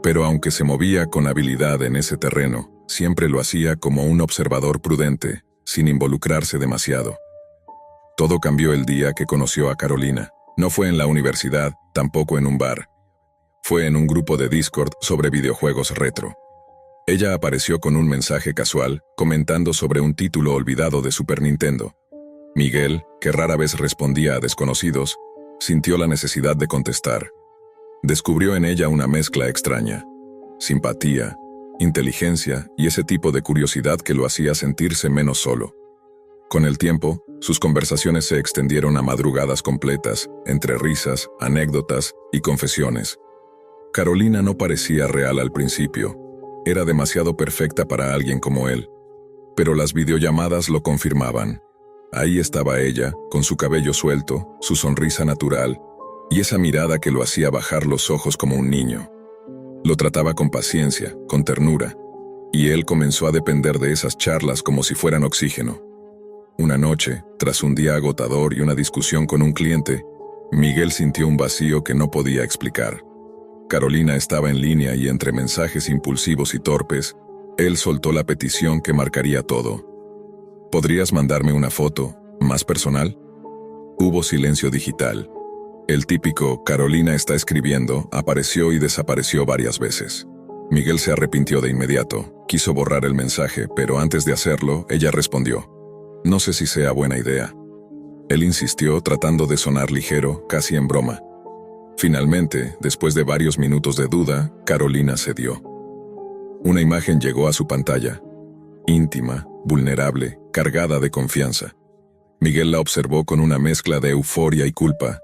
Pero aunque se movía con habilidad en ese terreno, siempre lo hacía como un observador prudente, sin involucrarse demasiado. Todo cambió el día que conoció a Carolina. No fue en la universidad, tampoco en un bar. Fue en un grupo de Discord sobre videojuegos retro. Ella apareció con un mensaje casual, comentando sobre un título olvidado de Super Nintendo. Miguel, que rara vez respondía a desconocidos, sintió la necesidad de contestar. Descubrió en ella una mezcla extraña: simpatía, inteligencia y ese tipo de curiosidad que lo hacía sentirse menos solo. Con el tiempo, sus conversaciones se extendieron a madrugadas completas, entre risas, anécdotas y confesiones. Carolina no parecía real al principio. Era demasiado perfecta para alguien como él. Pero las videollamadas lo confirmaban. Ahí estaba ella, con su cabello suelto, su sonrisa natural, y esa mirada que lo hacía bajar los ojos como un niño. Lo trataba con paciencia, con ternura, y él comenzó a depender de esas charlas como si fueran oxígeno. Una noche, tras un día agotador y una discusión con un cliente, Miguel sintió un vacío que no podía explicar. Carolina estaba en línea y entre mensajes impulsivos y torpes, él soltó la petición que marcaría todo. ¿Podrías mandarme una foto, más personal? Hubo silencio digital. El típico «Carolina está escribiendo» apareció y desapareció varias veces. Miguel se arrepintió de inmediato, quiso borrar el mensaje, pero antes de hacerlo, ella respondió: «No sé si sea buena idea». Él insistió, tratando de sonar ligero, casi en broma. Finalmente, después de varios minutos de duda, Carolina cedió. Una imagen llegó a su pantalla. Íntima, vulnerable, cargada de confianza. Miguel la observó con una mezcla de euforia y culpa.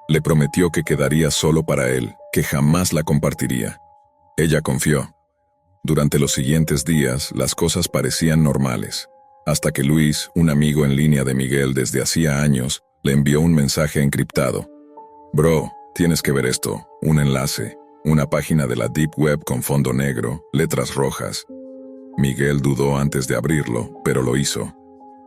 Le prometió que quedaría solo para él, que jamás la compartiría. Ella confió. Durante los siguientes días, las cosas parecían normales, hasta que Luis, un amigo en línea de Miguel desde hacía años, le envió un mensaje encriptado. «Bro, tienes que ver esto», un enlace, una página de la Deep Web con fondo negro, letras rojas. Miguel dudó antes de abrirlo, pero lo hizo.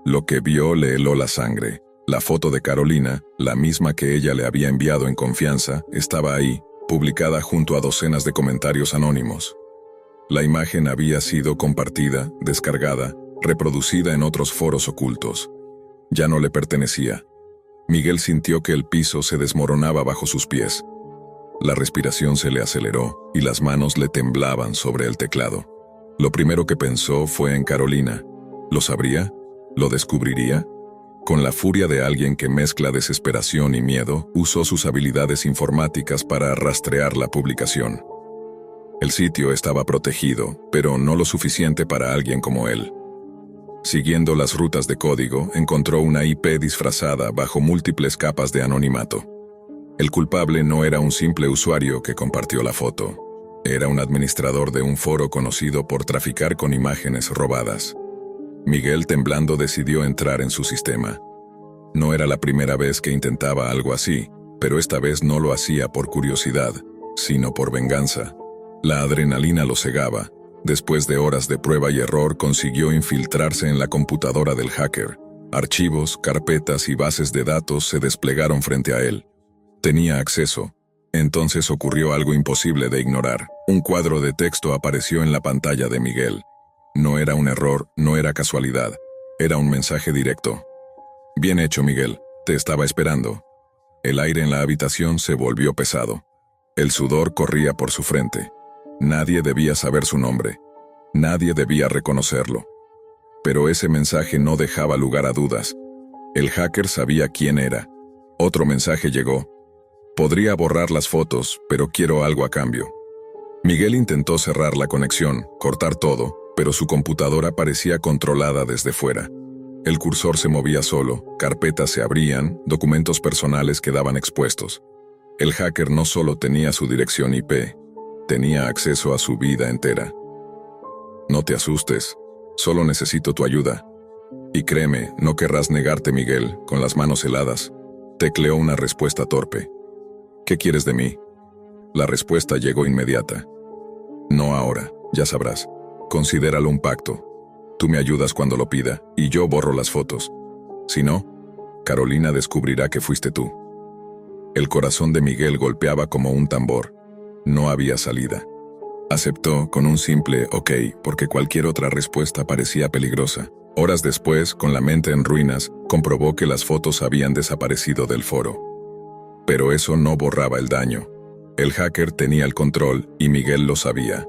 Lo que vio le heló la sangre. La foto de Carolina, la misma que ella le había enviado en confianza, estaba ahí, publicada junto a docenas de comentarios anónimos. La imagen había sido compartida, descargada, reproducida en otros foros ocultos. Ya no le pertenecía. Miguel sintió que el piso se desmoronaba bajo sus pies. La respiración se le aceleró y las manos le temblaban sobre el teclado. Lo primero que pensó fue en Carolina. ¿Lo sabría? ¿Lo descubriría? Con la furia de alguien que mezcla desesperación y miedo, usó sus habilidades informáticas para rastrear la publicación. El sitio estaba protegido, pero no lo suficiente para alguien como él. Siguiendo las rutas de código, encontró una IP disfrazada bajo múltiples capas de anonimato. El culpable no era un simple usuario que compartió la foto. Era un administrador de un foro conocido por traficar con imágenes robadas. Miguel, temblando, decidió entrar en su sistema. No era la primera vez que intentaba algo así, pero esta vez no lo hacía por curiosidad, sino por venganza. La adrenalina lo cegaba. Después de horas de prueba y error, consiguió infiltrarse en la computadora del hacker. Archivos, carpetas y bases de datos se desplegaron frente a él. Tenía acceso. Entonces ocurrió algo imposible de ignorar. Un cuadro de texto apareció en la pantalla de Miguel. No era un error, no era casualidad. Era un mensaje directo. Bien hecho, Miguel. Te estaba esperando. El aire en la habitación se volvió pesado. El sudor corría por su frente. Nadie debía saber su nombre. Nadie debía reconocerlo. Pero ese mensaje no dejaba lugar a dudas. El hacker sabía quién era. Otro mensaje llegó. Podría borrar las fotos, pero quiero algo a cambio. Miguel intentó cerrar la conexión, cortar todo, pero su computadora parecía controlada desde fuera. El cursor se movía solo, carpetas se abrían, documentos personales quedaban expuestos. El hacker no solo tenía su dirección IP, tenía acceso a su vida entera. No te asustes, solo necesito tu ayuda. Y créeme, no querrás negarte, Miguel, con las manos heladas. Tecleó una respuesta torpe. ¿Qué quieres de mí? La respuesta llegó inmediata. No ahora, ya sabrás. Considéralo un pacto. Tú me ayudas cuando lo pida, y yo borro las fotos. Si no, Carolina descubrirá que fuiste tú. El corazón de Miguel golpeaba como un tambor. No había salida. Aceptó con un simple ok, porque cualquier otra respuesta parecía peligrosa. Horas después, con la mente en ruinas, comprobó que las fotos habían desaparecido del foro. Pero eso no borraba el daño. El hacker tenía el control y Miguel lo sabía.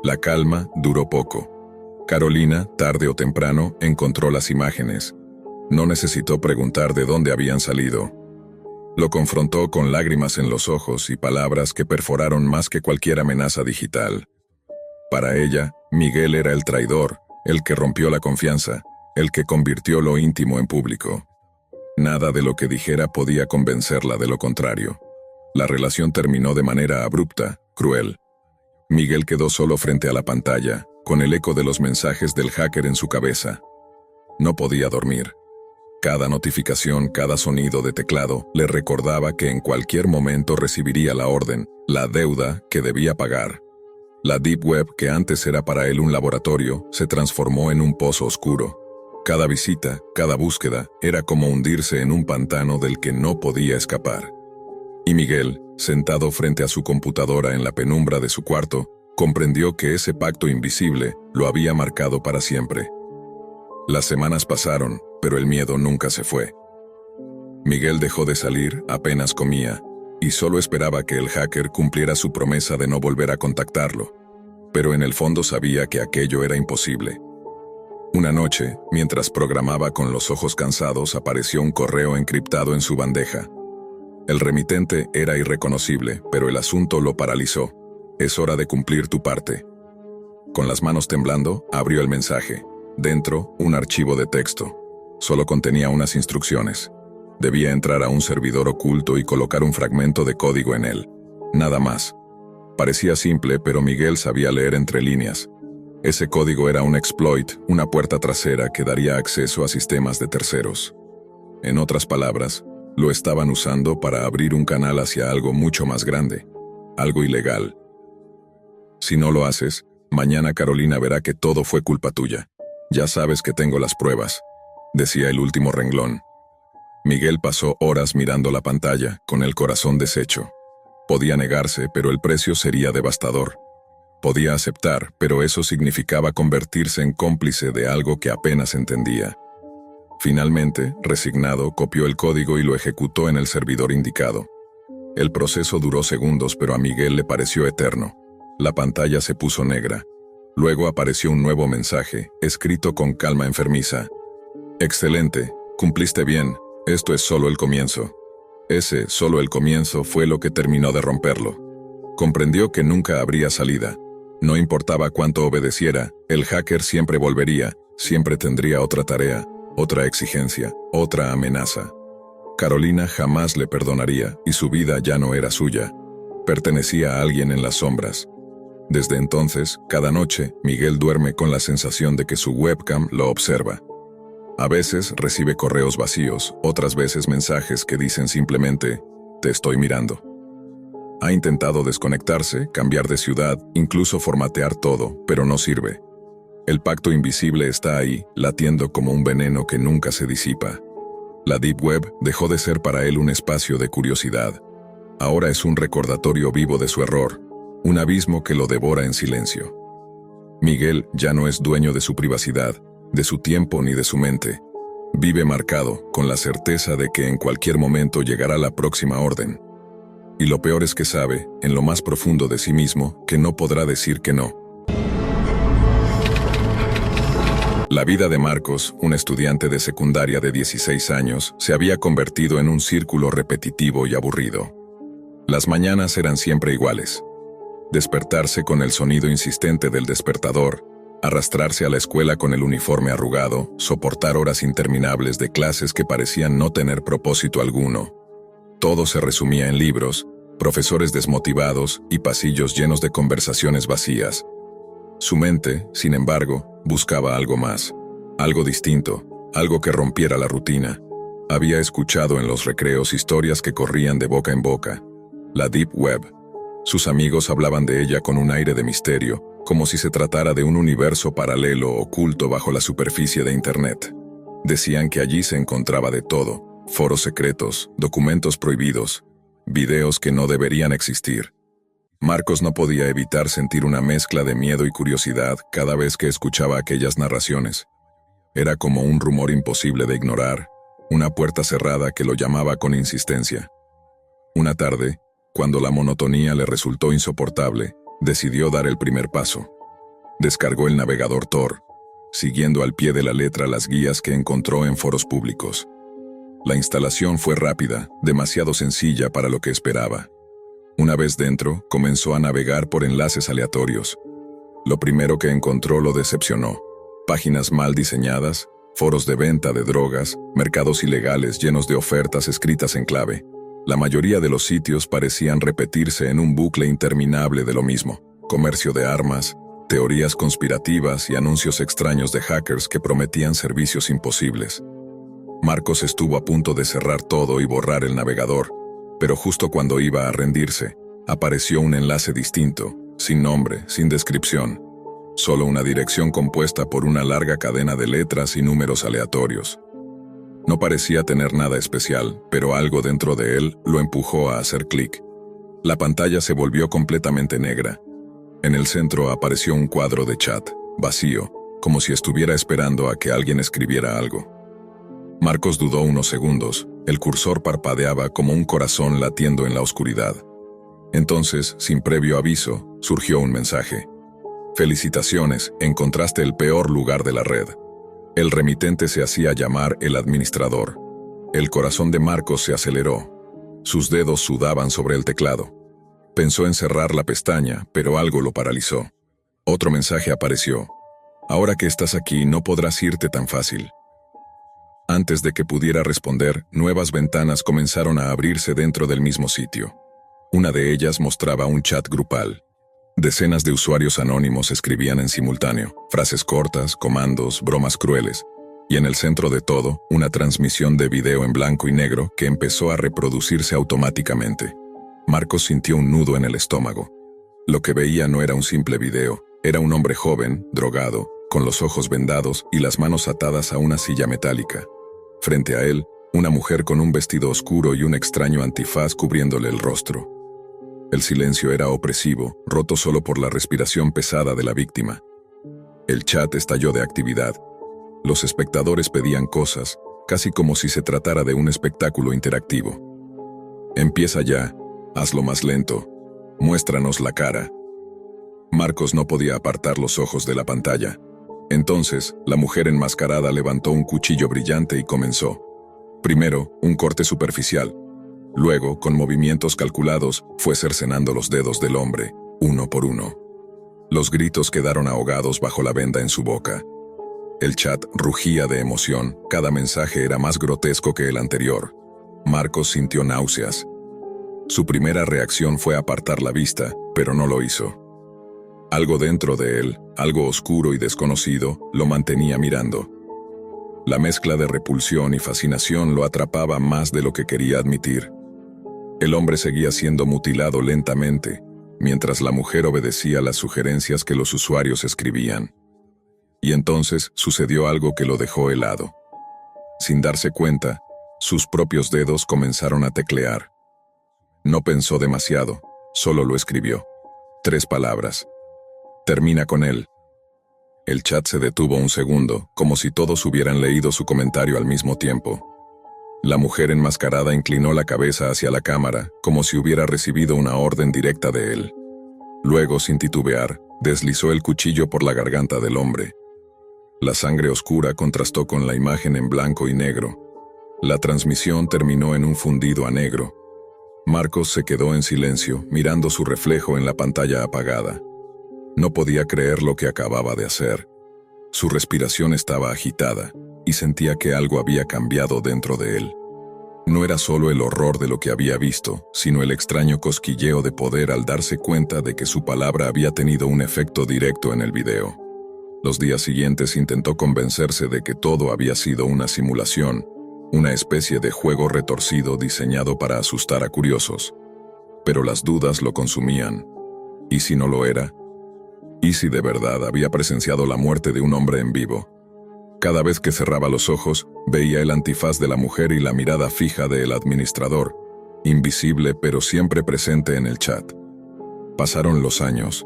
La calma duró poco. Carolina, tarde o temprano, encontró las imágenes. No necesitó preguntar de dónde habían salido. Lo confrontó con lágrimas en los ojos y palabras que perforaron más que cualquier amenaza digital. Para ella, Miguel era el traidor, el que rompió la confianza, el que convirtió lo íntimo en público. Nada de lo que dijera podía convencerla de lo contrario. La relación terminó de manera abrupta, cruel. Miguel quedó solo frente a la pantalla, con el eco de los mensajes del hacker en su cabeza. No podía dormir. Cada notificación, cada sonido de teclado, le recordaba que en cualquier momento recibiría la orden, la deuda que debía pagar. La Deep Web, que antes era para él un laboratorio, se transformó en un pozo oscuro. Cada visita, cada búsqueda, era como hundirse en un pantano del que no podía escapar. Y Miguel, sentado frente a su computadora en la penumbra de su cuarto, comprendió que ese pacto invisible lo había marcado para siempre. Las semanas pasaron, pero el miedo nunca se fue. Miguel dejó de salir, apenas comía, y solo esperaba que el hacker cumpliera su promesa de no volver a contactarlo. Pero en el fondo sabía que aquello era imposible. Una noche, mientras programaba con los ojos cansados, apareció un correo encriptado en su bandeja. El remitente era irreconocible, pero el asunto lo paralizó. Es hora de cumplir tu parte. Con las manos temblando, abrió el mensaje. Dentro, un archivo de texto. Solo contenía unas instrucciones. Debía entrar a un servidor oculto y colocar un fragmento de código en él. Nada más. Parecía simple, pero Miguel sabía leer entre líneas. Ese código era un exploit, una puerta trasera que daría acceso a sistemas de terceros. En otras palabras, lo estaban usando para abrir un canal hacia algo mucho más grande, algo ilegal. Si no lo haces, mañana Carolina verá que todo fue culpa tuya. Ya sabes que tengo las pruebas, decía el último renglón. Miguel pasó horas mirando la pantalla, con el corazón deshecho. Podía negarse, pero el precio sería devastador. Podía aceptar, pero eso significaba convertirse en cómplice de algo que apenas entendía. Finalmente, resignado, copió el código y lo ejecutó en el servidor indicado. El proceso duró segundos, pero a Miguel le pareció eterno. La pantalla se puso negra. Luego apareció un nuevo mensaje, escrito con calma enfermiza. Excelente, cumpliste bien, esto es solo el comienzo. Ese, solo el comienzo, fue lo que terminó de romperlo. Comprendió que nunca habría salida. No importaba cuánto obedeciera, el hacker siempre volvería, siempre tendría otra tarea, otra exigencia, otra amenaza. Carolina jamás le perdonaría y su vida ya no era suya. Pertenecía a alguien en las sombras. Desde entonces, cada noche, Miguel duerme con la sensación de que su webcam lo observa. A veces recibe correos vacíos, otras veces mensajes que dicen simplemente, te estoy mirando. Ha intentado desconectarse, cambiar de ciudad, incluso formatear todo, pero no sirve. El pacto invisible está ahí, latiendo como un veneno que nunca se disipa. La Deep Web dejó de ser para él un espacio de curiosidad. Ahora es un recordatorio vivo de su error, un abismo que lo devora en silencio. Miguel ya no es dueño de su privacidad, de su tiempo ni de su mente. Vive marcado, con la certeza de que en cualquier momento llegará la próxima orden. Y lo peor es que sabe, en lo más profundo de sí mismo, que no podrá decir que no. La vida de Marcos, un estudiante de secundaria de 16 años, se había convertido en un círculo repetitivo y aburrido. Las mañanas eran siempre iguales. Despertarse con el sonido insistente del despertador, arrastrarse a la escuela con el uniforme arrugado, soportar horas interminables de clases que parecían no tener propósito alguno. Todo se resumía en libros, profesores desmotivados y pasillos llenos de conversaciones vacías. Su mente, sin embargo, buscaba algo más, algo distinto, algo que rompiera la rutina. Había escuchado en los recreos historias que corrían de boca en boca. La Deep Web. Sus amigos hablaban de ella con un aire de misterio, como si se tratara de un universo paralelo oculto bajo la superficie de Internet. Decían que allí se encontraba de todo, foros secretos, documentos prohibidos, videos que no deberían existir. Marcos no podía evitar sentir una mezcla de miedo y curiosidad cada vez que escuchaba aquellas narraciones. Era como un rumor imposible de ignorar, una puerta cerrada que lo llamaba con insistencia. Una tarde, cuando la monotonía le resultó insoportable, decidió dar el primer paso. Descargó el navegador Tor, siguiendo al pie de la letra las guías que encontró en foros públicos. La instalación fue rápida, demasiado sencilla para lo que esperaba. Una vez dentro, comenzó a navegar por enlaces aleatorios. Lo primero que encontró lo decepcionó. Páginas mal diseñadas, foros de venta de drogas, mercados ilegales llenos de ofertas escritas en clave. La mayoría de los sitios parecían repetirse en un bucle interminable de lo mismo. Comercio de armas, teorías conspirativas y anuncios extraños de hackers que prometían servicios imposibles. Marcos estuvo a punto de cerrar todo y borrar el navegador, pero justo cuando iba a rendirse, apareció un enlace distinto, sin nombre, sin descripción, solo una dirección compuesta por una larga cadena de letras y números aleatorios. No parecía tener nada especial, pero algo dentro de él lo empujó a hacer clic. La pantalla se volvió completamente negra. En el centro apareció un cuadro de chat, vacío, como si estuviera esperando a que alguien escribiera algo. Marcos dudó unos segundos. El cursor parpadeaba como un corazón latiendo en la oscuridad. Entonces, sin previo aviso, surgió un mensaje. Felicitaciones, encontraste el peor lugar de la red. El remitente se hacía llamar el administrador. El corazón de Marcos se aceleró. Sus dedos sudaban sobre el teclado. Pensó en cerrar la pestaña, pero algo lo paralizó. Otro mensaje apareció. Ahora que estás aquí, no podrás irte tan fácil. Antes de que pudiera responder, nuevas ventanas comenzaron a abrirse dentro del mismo sitio. Una de ellas mostraba un chat grupal. Decenas de usuarios anónimos escribían en simultáneo, frases cortas, comandos, bromas crueles, y en el centro de todo, una transmisión de video en blanco y negro que empezó a reproducirse automáticamente. Marcos sintió un nudo en el estómago. Lo que veía no era un simple video, era un hombre joven, drogado, con los ojos vendados y las manos atadas a una silla metálica. Frente a él, una mujer con un vestido oscuro y un extraño antifaz cubriéndole el rostro. El silencio era opresivo, roto solo por la respiración pesada de la víctima. El chat estalló de actividad. Los espectadores pedían cosas, casi como si se tratara de un espectáculo interactivo. Empieza ya, hazlo más lento, muéstranos la cara. Marcos no podía apartar los ojos de la pantalla. Entonces, la mujer enmascarada levantó un cuchillo brillante y comenzó. Primero, un corte superficial. Luego, con movimientos calculados, fue cercenando los dedos del hombre, uno por uno. Los gritos quedaron ahogados bajo la venda en su boca. El chat rugía de emoción, cada mensaje era más grotesco que el anterior. Marcos sintió náuseas. Su primera reacción fue apartar la vista, pero no lo hizo. Algo dentro de él, algo oscuro y desconocido, lo mantenía mirando. La mezcla de repulsión y fascinación lo atrapaba más de lo que quería admitir. El hombre seguía siendo mutilado lentamente, mientras la mujer obedecía las sugerencias que los usuarios escribían. Y entonces sucedió algo que lo dejó helado. Sin darse cuenta, sus propios dedos comenzaron a teclear. No pensó demasiado, solo lo escribió. 3 palabras. Termina con él. El chat se detuvo un segundo, como si todos hubieran leído su comentario al mismo tiempo. La mujer enmascarada inclinó la cabeza hacia la cámara, como si hubiera recibido una orden directa de él. Luego, sin titubear, deslizó el cuchillo por la garganta del hombre. La sangre oscura contrastó con la imagen en blanco y negro. La transmisión terminó en un fundido a negro. Marcos se quedó en silencio, mirando su reflejo en la pantalla apagada. No podía creer lo que acababa de hacer. Su respiración estaba agitada, y sentía que algo había cambiado dentro de él. No era solo el horror de lo que había visto, sino el extraño cosquilleo de poder al darse cuenta de que su palabra había tenido un efecto directo en el video. Los días siguientes intentó convencerse de que todo había sido una simulación, una especie de juego retorcido diseñado para asustar a curiosos. Pero las dudas lo consumían. ¿Y si no lo era? ¿Y si de verdad había presenciado la muerte de un hombre en vivo? Cada vez que cerraba los ojos, veía el antifaz de la mujer y la mirada fija del administrador, invisible pero siempre presente en el chat. Pasaron los años.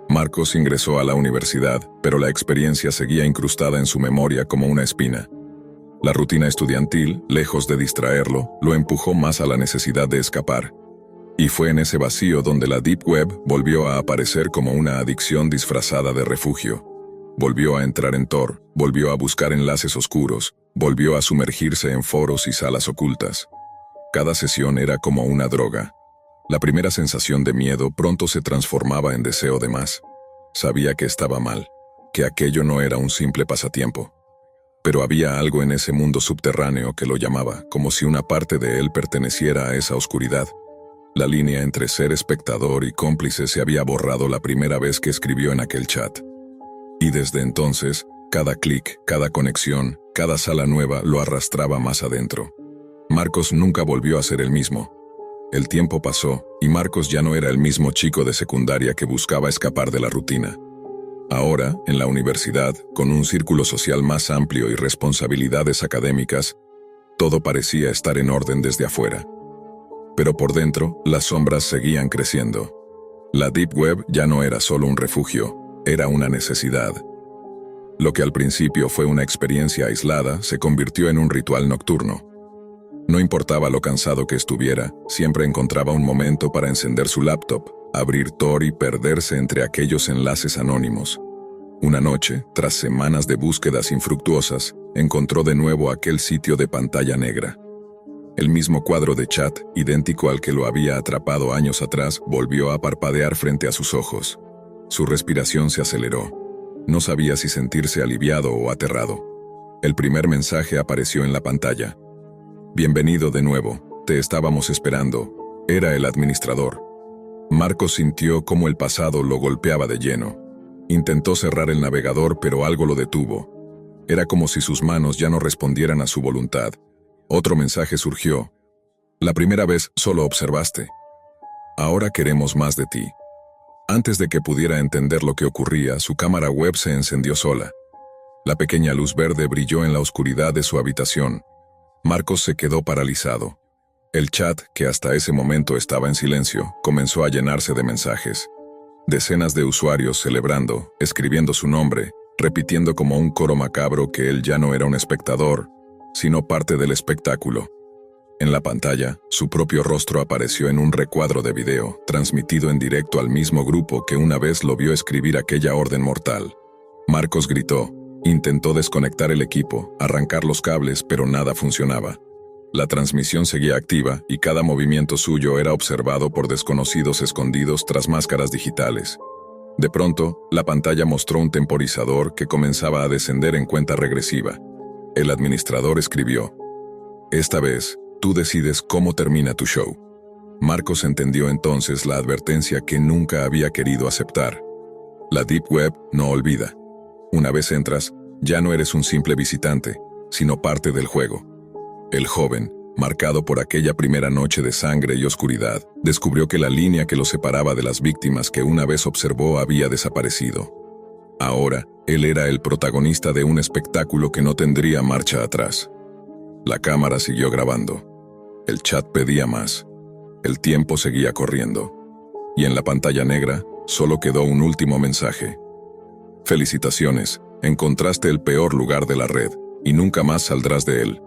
Marcos ingresó a la universidad, pero la experiencia seguía incrustada en su memoria como una espina. La rutina estudiantil, lejos de distraerlo, lo empujó más a la necesidad de escapar. Y fue en ese vacío donde la Deep Web volvió a aparecer como una adicción disfrazada de refugio. Volvió a entrar en Tor, volvió a buscar enlaces oscuros, volvió a sumergirse en foros y salas ocultas. Cada sesión era como una droga. La primera sensación de miedo pronto se transformaba en deseo de más. Sabía que estaba mal, que aquello no era un simple pasatiempo. Pero había algo en ese mundo subterráneo que lo llamaba, como si una parte de él perteneciera a esa oscuridad. La línea entre ser espectador y cómplice se había borrado la primera vez que escribió en aquel chat. Y desde entonces, cada clic, cada conexión, cada sala nueva lo arrastraba más adentro. Marcos nunca volvió a ser el mismo. El tiempo pasó, y Marcos ya no era el mismo chico de secundaria que buscaba escapar de la rutina. Ahora, en la universidad, con un círculo social más amplio y responsabilidades académicas, todo parecía estar en orden desde afuera. Pero por dentro, las sombras seguían creciendo. La Deep Web ya no era solo un refugio, era una necesidad. Lo que al principio fue una experiencia aislada se convirtió en un ritual nocturno. No importaba lo cansado que estuviera, siempre encontraba un momento para encender su laptop, abrir Tor y perderse entre aquellos enlaces anónimos. Una noche, tras semanas de búsquedas infructuosas, encontró de nuevo aquel sitio de pantalla negra. El mismo cuadro de chat, idéntico al que lo había atrapado años atrás, volvió a parpadear frente a sus ojos. Su respiración se aceleró. No sabía si sentirse aliviado o aterrado. El primer mensaje apareció en la pantalla. «Bienvenido de nuevo, te estábamos esperando». Era el administrador. Marcos sintió cómo el pasado lo golpeaba de lleno. Intentó cerrar el navegador, pero algo lo detuvo. Era como si sus manos ya no respondieran a su voluntad. Otro mensaje surgió. «La primera vez solo observaste. Ahora queremos más de ti». Antes de que pudiera entender lo que ocurría, su cámara web se encendió sola. La pequeña luz verde brilló en la oscuridad de su habitación. Marcos se quedó paralizado. El chat, que hasta ese momento estaba en silencio, comenzó a llenarse de mensajes. Decenas de usuarios celebrando, escribiendo su nombre, repitiendo como un coro macabro que él ya no era un espectador, sino parte del espectáculo. En la pantalla, su propio rostro apareció en un recuadro de video, transmitido en directo al mismo grupo que una vez lo vio escribir aquella orden mortal. Marcos gritó. Intentó desconectar el equipo, arrancar los cables, pero nada funcionaba. La transmisión seguía activa y cada movimiento suyo era observado por desconocidos escondidos tras máscaras digitales. De pronto, la pantalla mostró un temporizador que comenzaba a descender en cuenta regresiva. El administrador escribió: «Esta vez, tú decides cómo termina tu show». Marcos entendió entonces la advertencia que nunca había querido aceptar. La Deep Web no olvida. Una vez entras, ya no eres un simple visitante, sino parte del juego. El joven, marcado por aquella primera noche de sangre y oscuridad, descubrió que la línea que lo separaba de las víctimas que una vez observó había desaparecido. Ahora, él era el protagonista de un espectáculo que no tendría marcha atrás. La cámara siguió grabando. El chat pedía más. El tiempo seguía corriendo. Y en la pantalla negra, solo quedó un último mensaje. Felicitaciones, encontraste el peor lugar de la red, y nunca más saldrás de él.